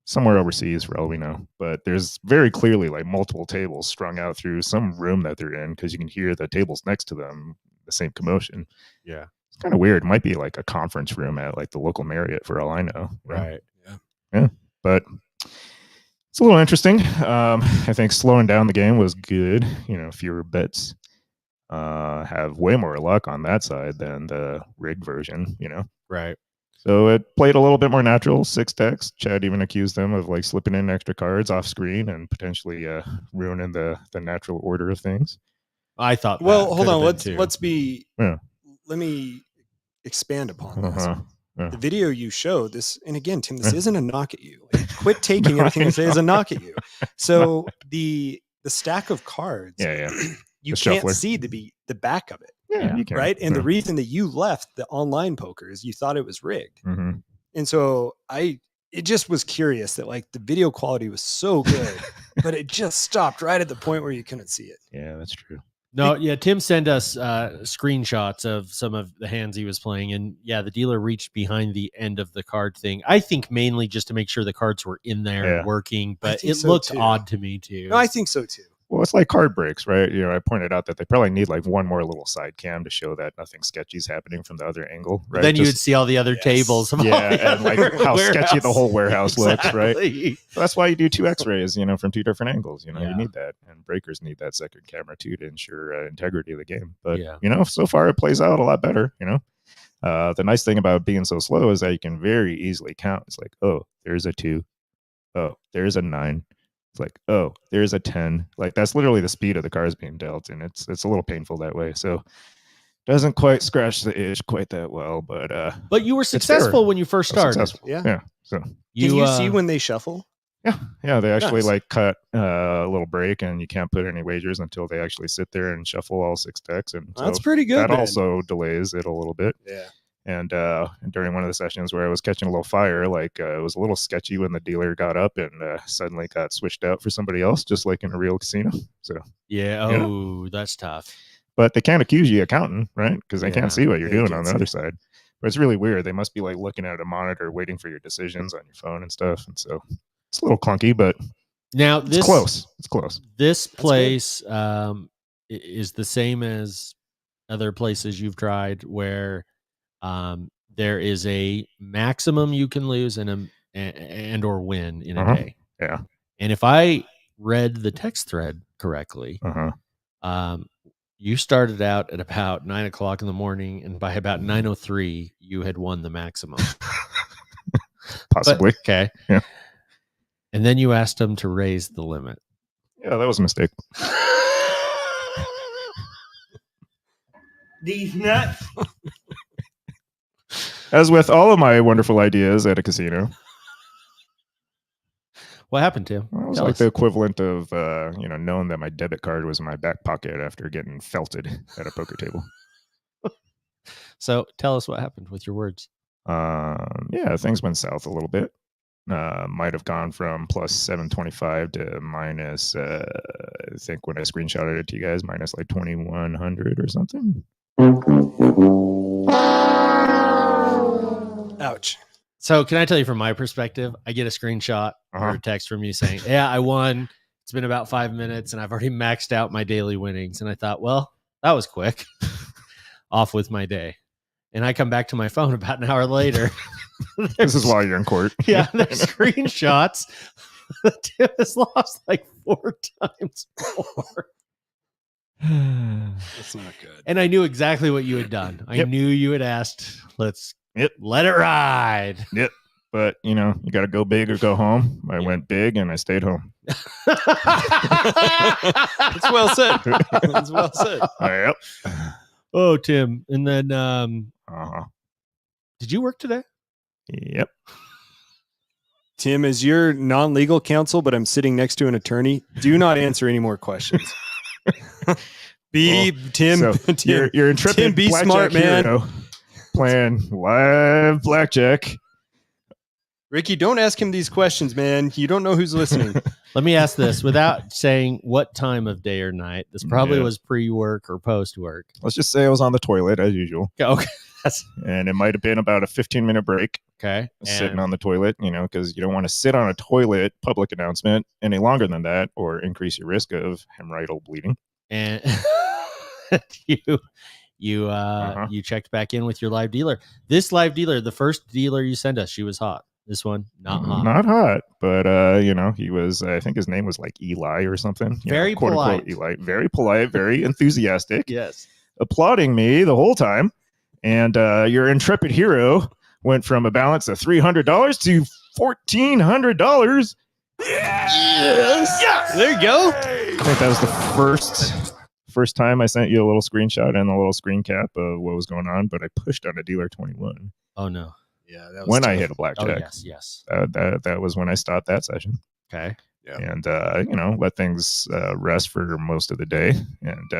somewhere overseas for all we know, but there's very clearly like multiple tables strung out through some room that they're in, because you can hear the tables next to them, the same commotion. Yeah. It's kind of weird. It might be like a conference room at like the local Marriott for all I know. Right. Yeah. But it's a little interesting. I think slowing down the game was good. Fewer bets. Have way more luck on that side than the rigged version, Right. So it played a little bit more natural, 6 decks. Chad even accused them of like slipping in extra cards off screen and potentially ruining the natural order of things. I thought. Well, hold on. Let me expand upon this. Uh-huh. Yeah. The video you showed this, and again, Tim, this isn't a knock at you. Like, quit taking everything I say as a knock at you. So the stack of cards, you The can't shuffler. see the back of it. Yeah, you can. Right. And Yeah. the reason that you left the online poker is you thought it was rigged. Mm-hmm. And so it just was curious that like the video quality was so good, but it just stopped right at the point where you couldn't see it. Yeah, that's true. No, Tim sent us screenshots of some of the hands he was playing, and the dealer reached behind the end of the card thing. I think mainly just to make sure the cards were in there and working, but it looked odd to me too. No, I think so too. Well, it's like card breaks, right? I pointed out that they probably need like one more little side cam to show that nothing sketchy is happening from the other angle, right? Then you'd see all the other tables. Of all the and like other how warehouse. sketchy the whole warehouse looks, right? Exactly. So that's why you do 2 X-rays, from 2 different angles. You need that, and breakers need that second camera too to ensure integrity of the game. But so far it plays out a lot better. The nice thing about being so slow is that you can very easily count. It's like, oh, there's a 2, oh, there's a 9. It's like, oh, there's a 10. Like that's literally the speed of the cards being dealt, and it's a little painful that way. So doesn't quite scratch the itch quite that well, but you were successful when you first started. Yeah. So can you see when they shuffle? Yeah. They actually like cut a little break, and you can't put any wagers until they actually sit there and shuffle all 6 decks. And so that's pretty good. That also delays it a little bit. Yeah. And during one of the sessions where I was catching a little fire, like it was a little sketchy when the dealer got up and suddenly got switched out for somebody else, just like in a real casino. So that's tough. But they can't accuse you of counting, right? Because they can't see what you're doing on the other side. But it's really weird. They must be like looking at a monitor, waiting for your decisions on your phone and stuff. And so it's a little clunky, but now it's close. It's close. This place is the same as other places you've tried where there is a maximum you can lose and or win in a day. Yeah. And if I read the text thread correctly, you started out at about 9 o'clock in the morning, and by about 9:03, you had won the maximum. Possibly. Okay. Yeah. And then you asked them to raise the limit. Yeah, that was a mistake. These nuts. As with all of my wonderful ideas at a casino. What happened, Tim? Well, it was like the equivalent of, knowing that my debit card was in my back pocket after getting felted at a poker table. So tell us what happened with your words. Things went south a little bit. Might have gone from plus 725 to minus, I think when I screenshotted it to you guys, minus like 2100 or something. Ouch. So can I tell you from my perspective, I get a screenshot or a text from you saying, I won. It's been about 5 minutes and I've already maxed out my daily winnings. And I thought, well, that was quick. Off with my day. And I come back to my phone about an hour later. This is while you're in court. Yeah, there's screenshots. Tim has lost like 4 times more. That's not good. And I knew exactly what you had done. I knew you had asked, let's let it ride. Yep. But, you got to go big or go home. I went big and I stayed home. That's well said. That's well said. Yep. Oh, Tim. And then Did you work today? Yep. Tim, as your non-legal counsel, but I'm sitting next to an attorney, do not answer any more questions. Tim, So Tim, you're intrepid Tim, be blackjack smart, man. hero playing live blackjack. Ricky, don't ask him these questions, man. You don't know who's listening. Let me ask this without saying what time of day or night. This probably Yeah. was pre-work or post-work. Let's just say I was on the toilet as usual. Okay. And it might have been about a 15-minute break Okay. sitting on the toilet, because you don't want to sit on a toilet public announcement any longer than that or increase your risk of hemorrhoidal bleeding. And you checked back in with your live dealer. This live dealer, the first dealer you sent us, she was hot. This one, not hot. Not hot, but he was, I think his name was like Eli or something. Very quote polite. unquote Eli. Very polite, very enthusiastic. Yes. Applauding me the whole time. And your intrepid hero went from a balance of $300 to $1,400. Yes! There you go. I think that was the first time I sent you a little screenshot and a little screen cap of what was going on, but I pushed on a dealer 21 Oh, no. Yeah, that was when tough. I hit a blackjack. Oh, yes. That was when I stopped that session. Okay. Yeah. And let things rest for most of the day. And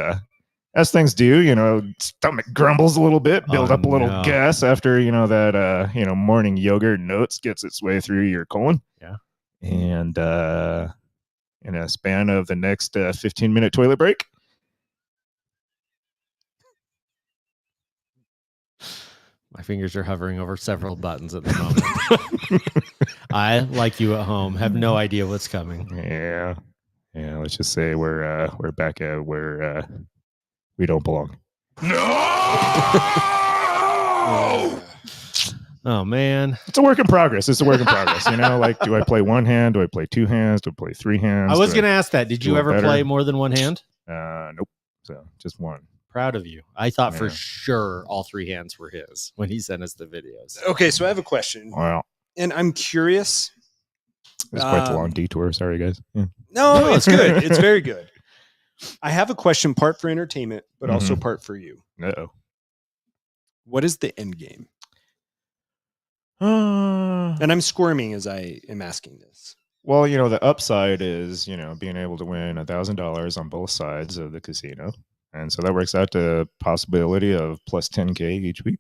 as things do, stomach grumbles a little bit, build up a little gas after that morning yogurt and oats gets its way through your colon. Yeah. And in a span of the next 15-minute toilet break, My fingers are hovering over several buttons at the moment. I, like you at home, have no idea what's coming. yeah, let's just say we're back at where we don't belong. Oh, man. It's a work in progress. Do I play one hand? Do I play two hands? Do I play three hands? I was going to ask that. Did you do it ever better? play more than one hand? Nope. So just one. Proud of you. I thought for Yeah. sure all three hands were his when he sent us the videos. Okay, so I have a question, Wow. and I'm curious. It's quite the long detour. Sorry, guys. Yeah. No, it's good. It's very good. I have a question, part for entertainment, but also part for you. Uh-oh. What is the end game? And I'm squirming as I am asking this. Well, the upside is, being able to win $1,000 on both sides of the casino. And so that works out to a possibility of plus 10K each week.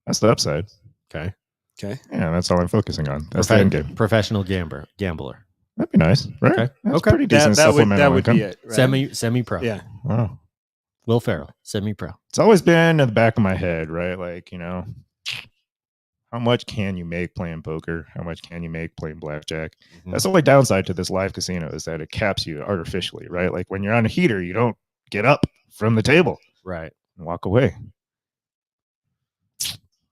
That's the upside. Okay. Okay. Yeah, that's all I'm focusing on. That's the end game. Professional gambler. That'd be nice, right? Okay. That's Okay. pretty decent That supplemental would income. be it. Right? Semi-pro. Yeah. Wow. Will Ferrell, semi-pro. It's always been in the back of my head, right? Like, how much can you make playing poker? How much can you make playing blackjack? Mm-hmm. That's the only downside to this live casino is that it caps you artificially, right? Like when you're on a heater, you don't get up from the table Right. and walk away.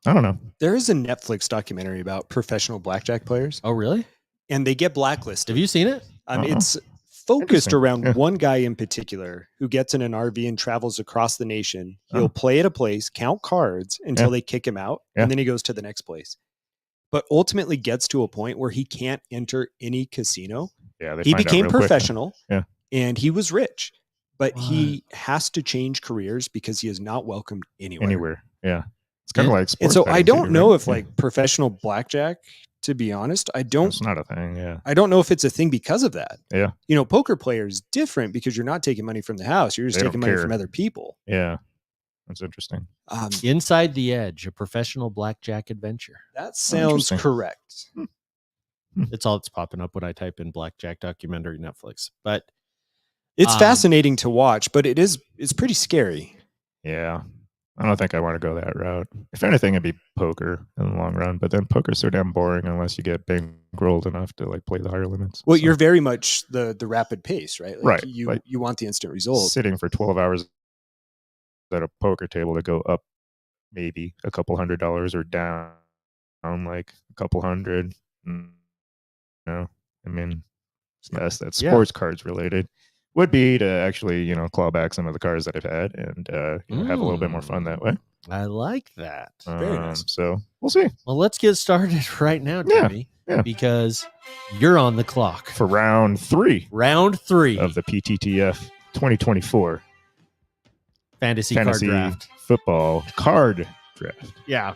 I don't know. There is a Netflix documentary about professional blackjack players, Oh, really? and they get blacklisted. Have you seen it? It's focused Interesting. around Yeah. one guy in particular who gets in an RV and travels across the nation. He'll play at a place, count cards until they kick him out, Yeah. and then he goes to the next place. But ultimately gets to a point where he can't enter any casino. Yeah, He find out became real quick. professional, Yeah. and he was rich. But he has to change careers because he is not welcomed anywhere. Yeah. It's kind of like sports. And so I betting don't too, know right? if like professional blackjack, to be honest, I don't It's not a thing. Yeah. I don't know if it's a thing because of that. Yeah. Poker players different because you're not taking money from the house. You're just They don't taking money care. from other people. Yeah. That's interesting. Inside the Edge, a professional blackjack adventure. That sounds Interesting. correct. It's all that's popping up when I type in blackjack documentary Netflix. But It's fascinating to watch, but it's pretty scary. Yeah. I don't think I want to go that route. If anything, it'd be poker in the long run. But then poker's so damn boring unless you get bankrolled enough to like play the higher limits. Well, So you're very much the rapid pace, right? Like Right, You like you want the instant result. sitting for 12 hours at a poker table to go up maybe a couple $100 or down like a couple hundred. I mean, yes, that's Yeah. sports cards related. Would be to actually, claw back some of the cards that I've had and have a little bit more fun that way. I like that. Very nice. So we'll see Well, let's get started right now, Yeah, Timmy, yeah. because you're on the clock. for round 3 Round 3 of the PTTF 2024 fantasy fantasy card draft. football card draft. Yeah.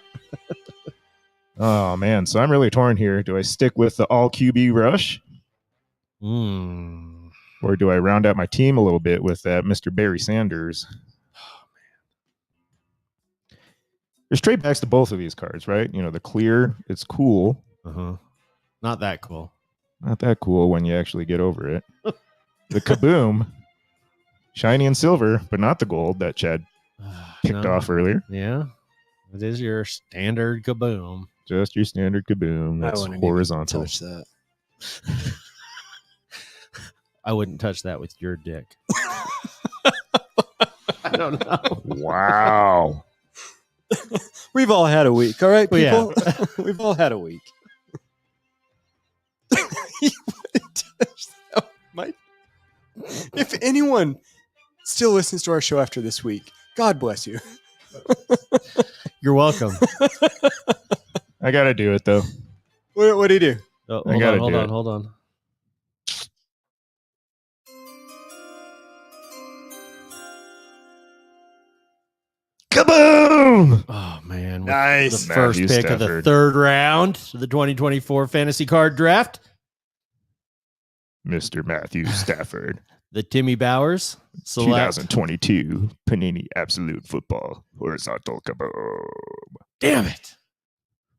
Oh man, so I'm really torn here. Do I stick with the all QB rush, or do I round out my team a little bit with that Mr. Barry Sanders? There's trade backs to both of these cards, right? You know, the clear, it's cool. Not that cool. Not that cool when you actually get over it. The kaboom, shiny and silver, but not the gold that Chad picked off earlier. Yeah, it is your standard kaboom. Just your standard kaboom. That's horizontal. Touch that. I wouldn't touch that with your dick. I don't know. Wow. We've all had a week, all right, Well, people? We've all had a week. You wouldn't touch that, Mike. If anyone still listens to our show after this week, God bless you. You're welcome. I got to do it, though. What do you do? Oh, I gotta do it. hold on. Kaboom! Oh man! With Nice. The first Matthew pick of the Stafford. third round of the 2024 fantasy card draft. Mr. Matthew Stafford. The Timmy Bowers select. 2022 Panini Absolute Football Horizontal Kaboom. Damn it!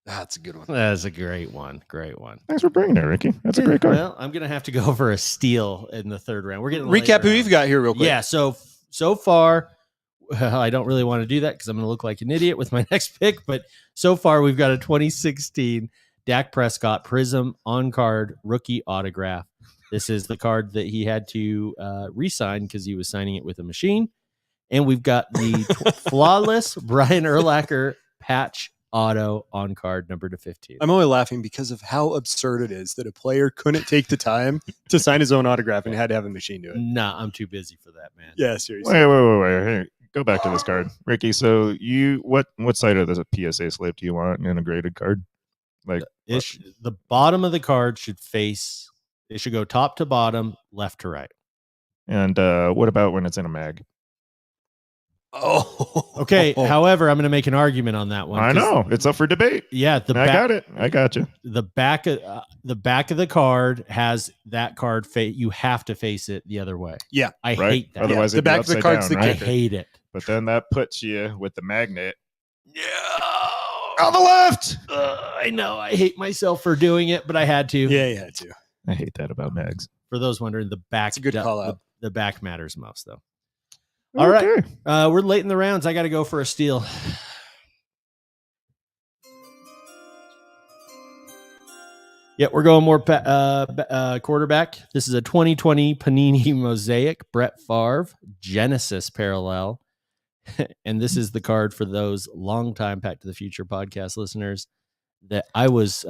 That's a good one. That's a great one. Great one. Thanks for bringing it, Ricky. That's a great card. Well, I'm gonna have to go for a steal in the third round. We're getting Recap who you've got here real quick. Yeah. So far, I don't really want to do that because I'm going to look like an idiot with my next pick. But so far, we've got a 2016 Dak Prescott Prism on card rookie autograph. This is the card that he had to re-sign because he was signing it with a machine. And we've got the flawless Brian Urlacher patch auto on card number 15. I'm only laughing because of how absurd it is that a player couldn't take the time to sign his own autograph and had to have a machine do it. Nah, I'm too busy for that, man. Yeah, seriously. Wait. Hey, go back to this card. Ricky, so what side of this PSA slip do you want? An integrated card? Like The bottom of the card should face, it should go top to bottom, left to right. And what about when it's in a mag? Oh, Okay. However, I'm going to make an argument on that one. I know. It's up for debate. Yeah, I got it. I got you. The back of the card has that card. You have to face it the other way. Yeah, I Right? hate that. Otherwise, The it'd be back of the upside card's down, the I right? kicker. hate it. But then that puts you with the magnet No. on the left. I know. I hate myself for doing it, but I had to. yeah, you had to. I hate that about mags. For those wondering, the back. It's a good call out. The back matters most, though. All right. Okay. We're late in the rounds. I got to go for a steal. Yeah, we're going more quarterback. This is a 2020 Panini Mosaic Brett Favre Genesis parallel. And this is the card for those longtime Back to the Future podcast listeners that I was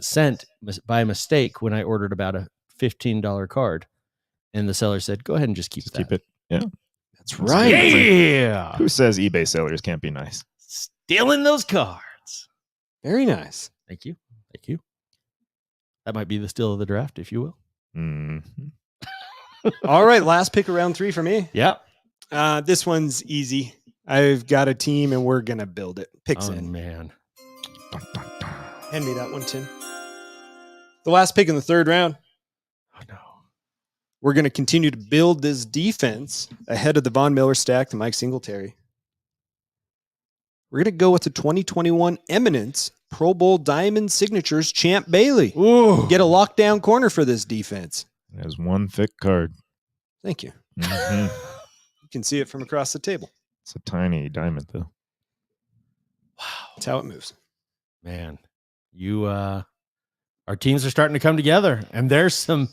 sent by mistake when I ordered about a $15 card. And the seller said, go ahead and just keep that. Keep it. Yeah. That's right. Yeah. Who says eBay sellers can't be nice? Stealing those cards. Very nice. Thank you. Thank you. That might be the steal of the draft, if you will. Mm-hmm. All right, last pick of round 3 for me. Yep. This one's easy. I've got a team and we're gonna build it. Picks Oh, in. man. Hand me that one, Tim. The last pick in the third round. Oh, no. We're going to continue to build this defense ahead of the Von Miller stack, the Mike Singletary. We're going to go with the 2021 Eminence Pro Bowl Diamond Signatures Champ Bailey. Ooh. Get a lockdown corner for this defense. There's one thick card. Thank you. Mhm. You can see it from across the table. It's a tiny diamond, though. Wow. That's how it moves. Man, our teams are starting to come together, and there's some.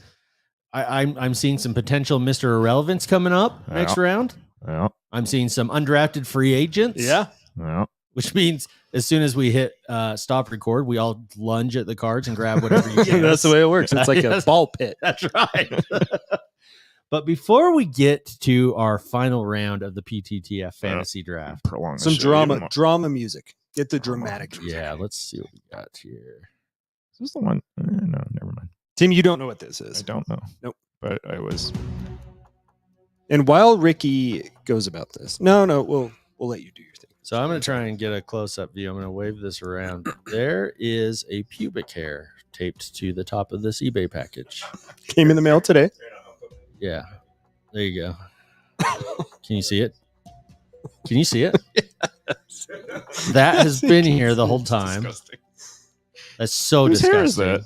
I'm seeing some potential Mr. Irrelevance coming up next round. Yeah. I'm seeing some undrafted free agents. Yeah. Yeah. Which means as soon as we hit stop record, we all lunge at the cards and grab whatever you can. That's the way it works. It's like a Yes. ball pit. That's right. But before we get to our final round of the PTTF fantasy draft, Prolong the Some show even more. drama music. Get the dramatic music. yeah, let's see what we got here. Is this the one? No, never mind. Tim, you don't know what this I is. don't know. Nope. But I was. And while Ricky goes about this, no, We'll let you do your thing. So I'm going to try and get a close-up view. I'm going to wave this around. There is a pubic hair taped to the top of this eBay package. Came in the mail today. Yeah. There you go. Can you see it? Can you see it? That has been here the whole time. Disgusting. That's so Whose disgusting. hair is that?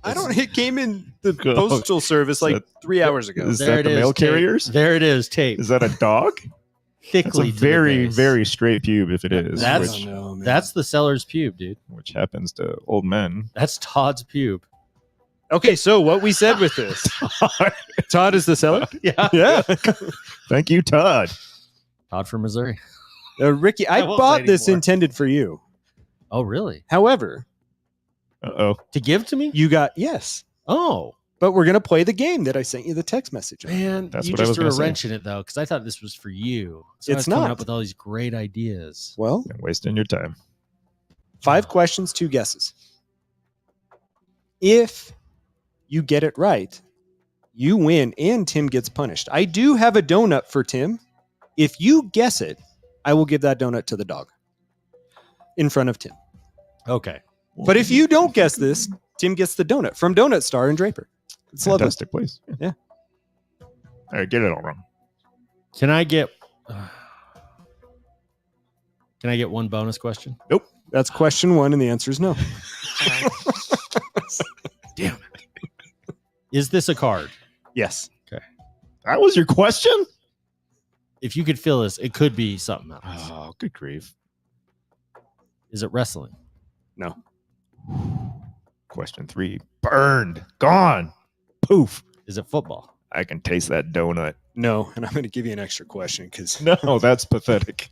I don't. It came in the God. postal service like 3 hours ago. Is There that it the is, mail taped. carriers? There it is, taped. Is that a dog? That's Thickly a to the very, base. very straight pube if it is. That's- which, That's the seller's pube, dude. which happens to old men. That's Todd's pube. Okay, so what we said with this, Todd is the seller. Yeah. Yeah, Thank you, Todd. Todd from Missouri. Ricky, I I won't bought say this anymore. intended for you. Oh, really? However, Uh-oh. To give to me? you got yes, Oh, but we're gonna play the game that I sent you the text message on. man. That's you what I just was threw a gonna say. wrench in it, though, because I thought this was for you. So I It's was coming not. up with all these great ideas. Well, You're wasting your time. 5 questions, 2 guesses. If you get it right, you win and Tim gets punished. I do have a donut for Tim. If you guess it, I will give that donut to the dog in front of Tim. Okay. But if you don't guess this, Tim gets the donut from Donut Star and Draper. It's lovely. Fantastic place. Yeah. All right, get it all wrong. Can I get one bonus question? That's question 1, and the answer is no. Damn it. Is this a card? Yes. That was your question? If you could fill this, it could be something else. Oh, good grief. Is it wrestling? No. Question 3. Burned. Gone. Poof. Is it football? I can taste that donut. No, and I'm going to give you an extra question because No, that's pathetic.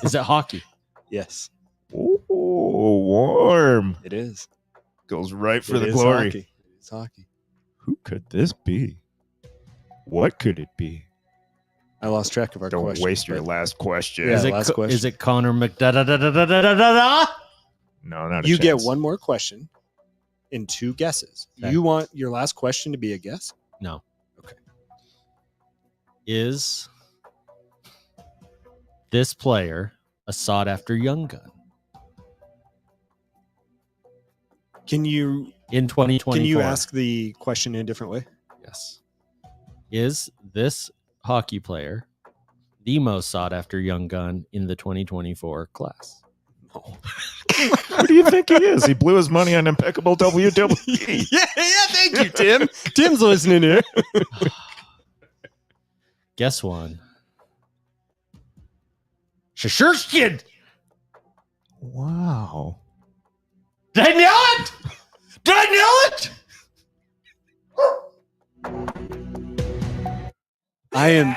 Is it hockey? yes, Ooh, warm. it is. Goes right for It the is glory. hockey. It's hockey. Who could this be? What could it be? I lost track of our Don't question. waste your last question. Yeah, Is it last question. Is it Connor McDa? No, not a You get chance. one more question and 2 guesses. Okay. You want your last question to be a guess? No. Okay. Is this player a sought-after young gun Can you in 2024? can you ask the question in a different way? Yes. Is this hockey player the most sought-after young gun in the 2024 class? Who do you think he is? He blew his money on impeccable WWE. yeah, thank you, Tim. Tim's listening here. Guess one. Shashurskin! Wow. Did I nail it? Did I nail it? I am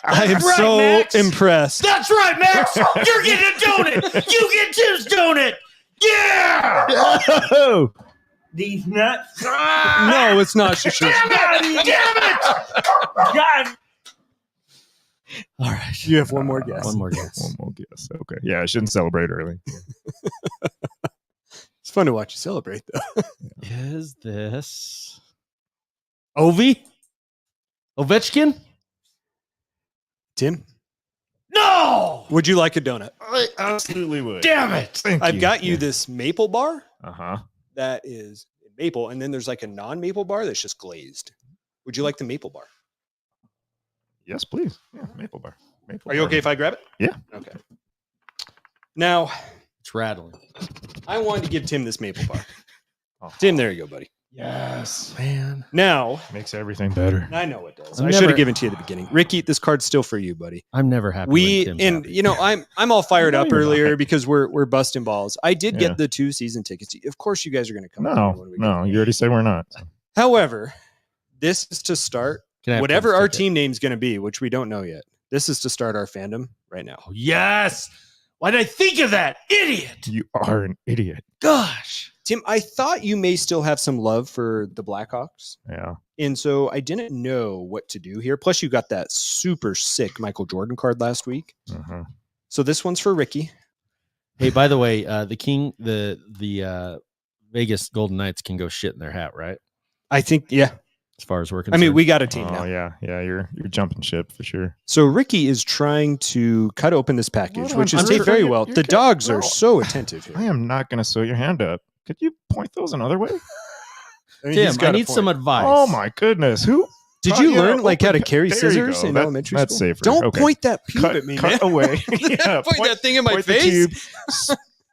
Right, so Max. impressed. That's right, Max. You're getting a donut. You get Tim's donut. Yeah. Oh, These nuts. No, it's not Shashurskin. Damn it. God. All right. You have one more guess. One more guess. one more guess. Okay. Yeah, I shouldn't celebrate early. It's fun to watch you celebrate, though. Is this Ovi? Ovechkin? Tim, No! would you like a donut? I absolutely would. Damn it! Thank I've got you this maple bar Uh-huh. that is maple, and then there's like a non-maple bar that's just glazed. Would you like the maple bar? Yes, please. Yeah, maple bar. Maple Are you bar. okay if I grab it? Yeah. Okay. Now, It's rattling. I wanted to give Tim this maple bar. Oh. Tim, there you go, buddy. Yes. Man. Now, Makes everything better. I know it does. I'm I should never- have given it to you at the beginning. Ricky, this card's still for you, buddy. I'm never happy. We when Tim's and happy. you know I'm all fired No, up you're earlier not. because we're busting balls. I did Yeah. get the 2 season tickets. Of course, you guys are going to come. to me No, when we no, get you already said we're not. However, this is to start Can I have whatever Tim's our ticket? team name's going to be, which we don't know yet. This is to start our fandom right now. Oh, yes. Why did I think of that? Idiot. You are an idiot. Gosh. Tim, I thought you may still have some love for the Blackhawks. Yeah. And so I didn't know what to do here. Plus, you got that super sick Michael Jordan card last week. Uh-huh. So this one's for Ricky. Hey, by the way, the Vegas Golden Knights can go shit in their hat, right? I think, yeah. as far as we're I concerned. mean, we got a team Oh now. yeah, you're jumping ship for sure. So Ricky is trying to cut open this package, Hold which on, is I'm taped very sure well. you're The getting- dogs no. are so attentive I here. am not going to sew your hand up. Could you point those another way? I mean, Tim, he's got I a need point. some advice. Oh my goodness! Who Did taught you you to learn like how to open- carry There you scissors go. in That- elementary that's school? safer. Don't Okay. point that pube at me, cut man. away. Yeah, point that thing in my point the face. tube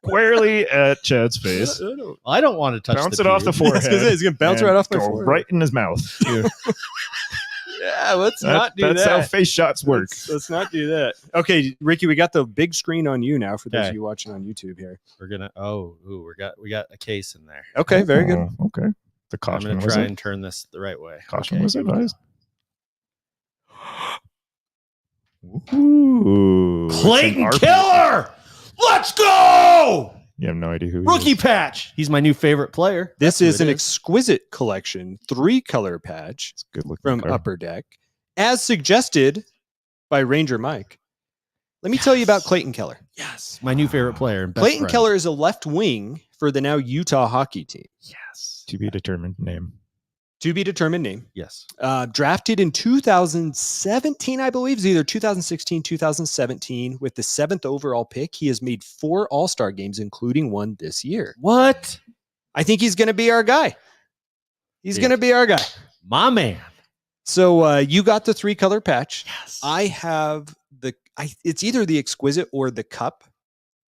squarely at Chad's face. I don't want to touch Bounce the it off the pube. forehead. He's gonna bounce and right off my go forehead. right in his mouth. Yeah, let's not do That's that. how face shots work. Let's not do that. Okay, Ricky, we got the big screen on you now for those Okay. of you watching on YouTube here. We're gonna. We got a case in there. Okay, very good. Oh, okay. The I'm caution gonna was try it? and turn this the right way. Caution Okay, was here we go. advised. Ooh, it's an Clayton RP. Killer. Let's go. You have no idea who he Rookie is. patch. He's my new favorite player. This That's is who an it exquisite collection, 3-color patch It's a good looking from card. Upper Deck, as suggested by Ranger Mike. Let me tell you about Clayton Keller. Yes, my new favorite player. And best Clayton friend. Keller is a left wing for the now Utah hockey team. Yes. To be determined name. To be determined name. Yes. Drafted in 2017, I believe, it's either 2016, 2017, with the 7th overall pick. He has made 4 All-Star games, including one this year. What? I think he's going to be our guy. He's Big. going to be our guy. My man. So you got the 3-color patch. Yes. I have it's either the Exquisite or the Cup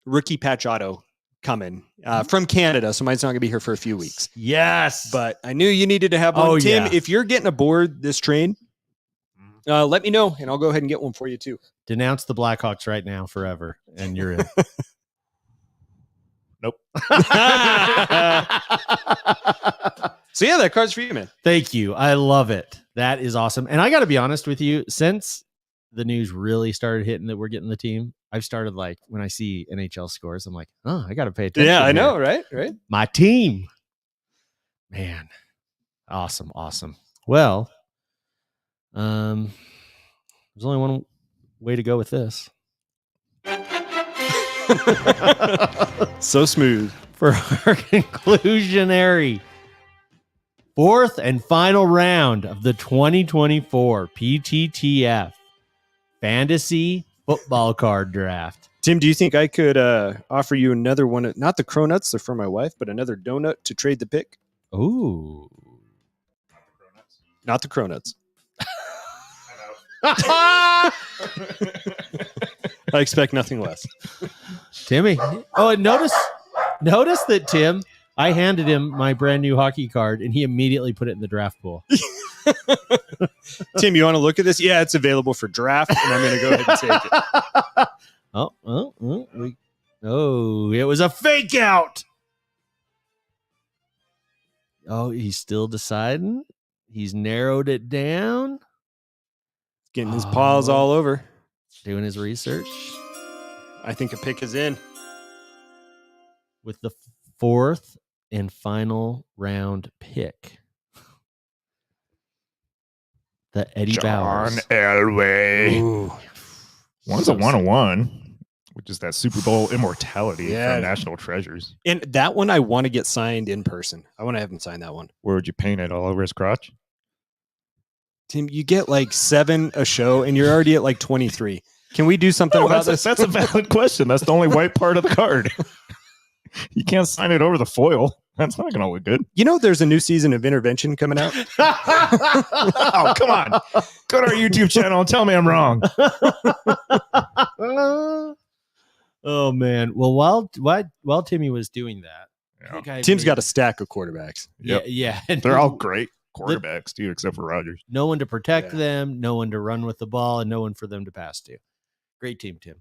rookie patch auto coming from Canada. So mine's not going to be here for a few weeks. Yes. But I knew you needed to have one. Oh, Tim, yeah. if you're getting aboard this train, let me know and I'll go ahead and get one for you too. denounce the Blackhawks right now forever, and you're in. Nope. So yeah, that card's for you, man. Thank you. I love it. That is awesome. And I got to be honest with you, since the news really started hitting that we're getting the team, I've started like when I see NHL scores, I'm like, oh, I got to pay attention. Yeah, I here. know, right? Right. My team. Man. Awesome. Awesome. Well, there's only one way to go with this. So smooth. For our conclusionary 4th and final round of the 2024 PTTF Fantasy Football Card Draft. Tim, do you think I could offer you another one? Not the cronuts, they're for my wife, but another donut to trade the pick? Ooh. Not the cronuts. I I expect nothing less. Timmy. Oh, and notice that Tim, I handed him my brand new hockey card and he immediately put it in the draft pool. Tim, you want to look at this? Yeah, it's available for draft, and I'm going to go ahead and take it. It was a fake out. Oh, he's still deciding. He's narrowed it down. Getting his paws all over. Doing his research I think a pick is in. with the 4th and final round pick. The Eddie John Bowers. Elway. Ooh. One's a 101, which is that Super Bowl immortality Yeah. from National Treasures. And that one I want to get signed in person. I want to have him sign that one. Where would you paint it? All over his crotch? Tim, you get like 7 a show, and you're already at like 23. Can we do something about this? That's a valid question. That's the only white part of the card. You can't sign it over the foil. That's not going to look good. You know, there's a new season of Intervention coming out. Oh, come on. Go to our YouTube channel and tell me I'm wrong. Oh man. Well, while Timmy was doing that, I think I Tim's made- got a stack of quarterbacks. yeah, yeah. And They're all great quarterbacks, too, except for Rodgers. no one to protect Yeah. them, no one to run with the ball, and no one for them to pass to. Great team, Tim.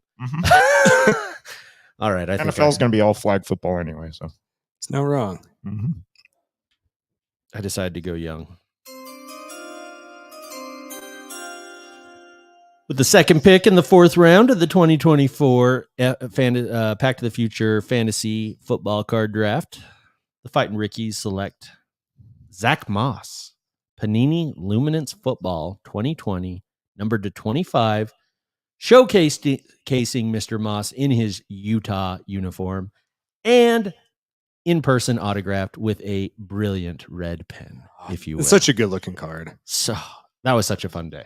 All right, I think NFL's going to be all flag football anyway, so. It's no wrong. I decided to go young. With the second pick in the 4th round of the 2024 Pack to the Future Fantasy Football Card Draft, the Fighting Rickies select Zach Moss, Panini Luminance Football 2020, numbered to 25, showcasing Mr. Moss in his Utah uniform, and in person autographed with a brilliant red pen, if you will. It's such a good looking card. So that was such a fun day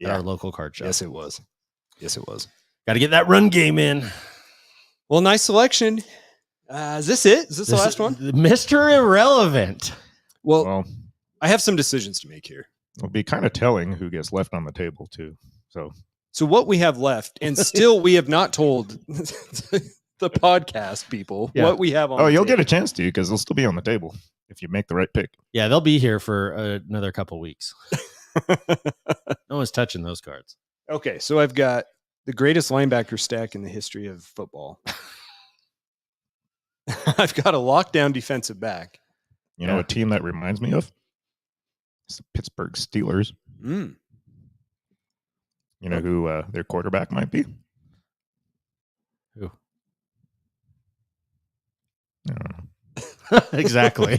at our local card shop. Yes, it was. Yes, it was. Got to get that run game in. Well, nice selection. Is this it? Is this the last one? Mr. Irrelevant. Well, I have some decisions to make here. It'll be kind of telling who gets left on the table, too. So what we have left, and still we have not told the podcast people what we have on. Oh, the you'll table. get a chance to because they'll still be on the table if you make the right pick. Yeah, they'll be here for another couple weeks. No one's touching those cards. Okay, so I've got the greatest linebacker stack in the history of football. I've got a lockdown defensive back. You know, a team that reminds me of? It's the Pittsburgh Steelers. Mm. You know who their quarterback might be? Who? I don't know. Exactly.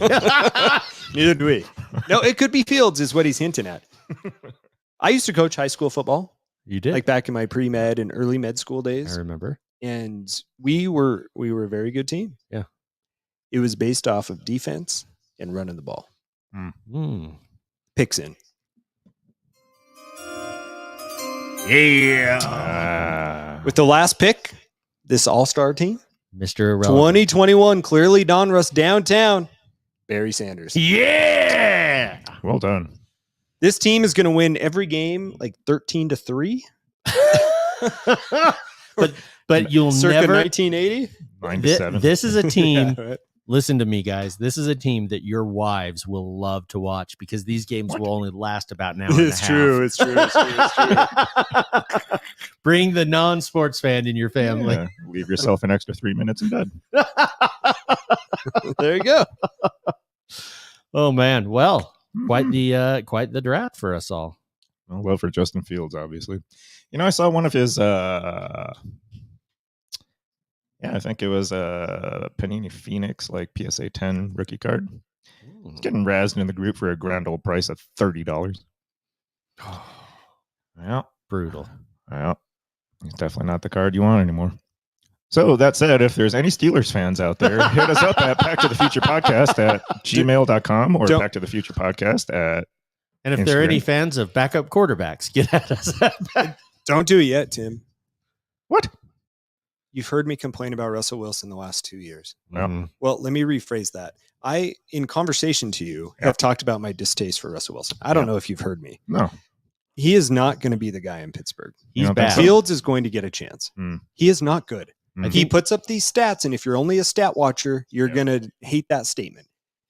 Neither do we. No, it could be Fields is what he's hinting at. I used to coach high school football, You did. like back in my pre-med and early med school days. I remember. And we were a very good team. Yeah. It was based off of defense and running the ball. Mm. Picks in. Yeah. With the last pick, this all-star team, Mr. Irrelevant. 2021, clearly Donruss downtown, Barry Sanders. Yeah. Well done. This team is going to win every game like 13-3. But you'll Circa never 1980. 9-7. This is a team. Yeah, right. Listen to me, guys. This is a team that your wives will love to watch because these games will only last about an hour and a half. It's true. Bring the non-sports fan in your family. Yeah, leave yourself an extra 3 minutes in bed. There you go. Oh man. Well, quite the draft for us all. No love for Justin Fields, obviously. You know, I saw one of his I think it was Panini Phoenix, like PSA 10 rookie card. It's getting razzed in the group for a grand old price of $30. Yeah. Brutal. Yeah. It's definitely not the card you want anymore. So that said, if there's any Steelers fans out there, hit us up at packtothefuturepodcast at gmail.com or packtothefuturepodcast at And if there are any Instagram. fans of backup quarterbacks, get at us. Don't do it yet, Tim. What? You've heard me complain about Russell Wilson the last 2 years. No. Well, let me rephrase that. I, in conversation to you, have talked about my distaste for Russell Wilson. I don't know if you've heard me. No. He is not going to be the guy in Pittsburgh. He's don't think bad. so? Fields is going to get a chance. He is not good. Mm. He puts up these stats, and if you're only a stat watcher, you're going to hate that statement.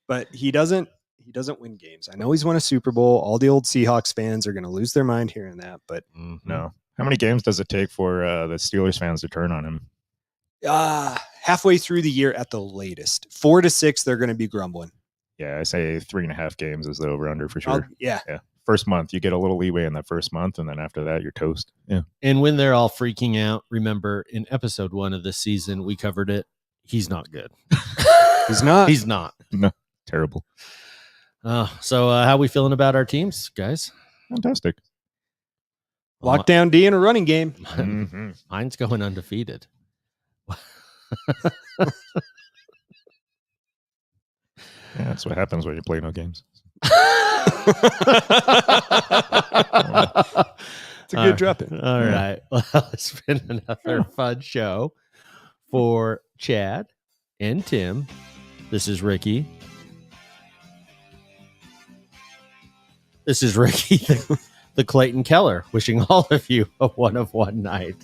But he doesn't win games. I know he's won a Super Bowl. All the old Seahawks fans are going to lose their mind hearing that. But No. How many games does it take for the Steelers fans to turn on him? halfway through the year at the latest, 4 to 6, they're going to be grumbling. Yeah, I say 3.5 games is the over-under for sure. Yeah. First month, you get a little leeway in that first month, and then after that, you're toast. Yeah. And when they're all freaking out, remember in episode 1 of this season, we covered it. He's not good. He's not. He's not. No, terrible. So how we feeling about our teams, guys? Fantastic. Lockdown D in a running game. Mhm. Mine's going undefeated. Yeah, that's what happens when you play no games. It's a good drop in. All right. Well, it's been another fun show for Chad and Tim. This is Ricky. This is Ricky, the Clayton Keller, wishing all of you a one of one night.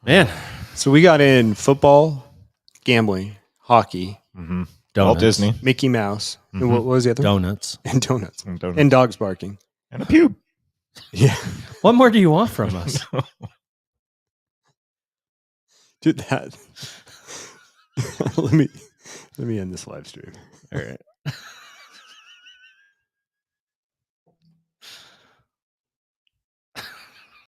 Man, So we got in football, gambling, hockey, Mm-hmm. donuts. Walt Disney Mickey Mouse, and Mhm. what was the other? Donuts. And donuts. and, donuts. And dogs barking. And a pube. Yeah. What more do you want from us? Dude, that. let me end this live stream. All right.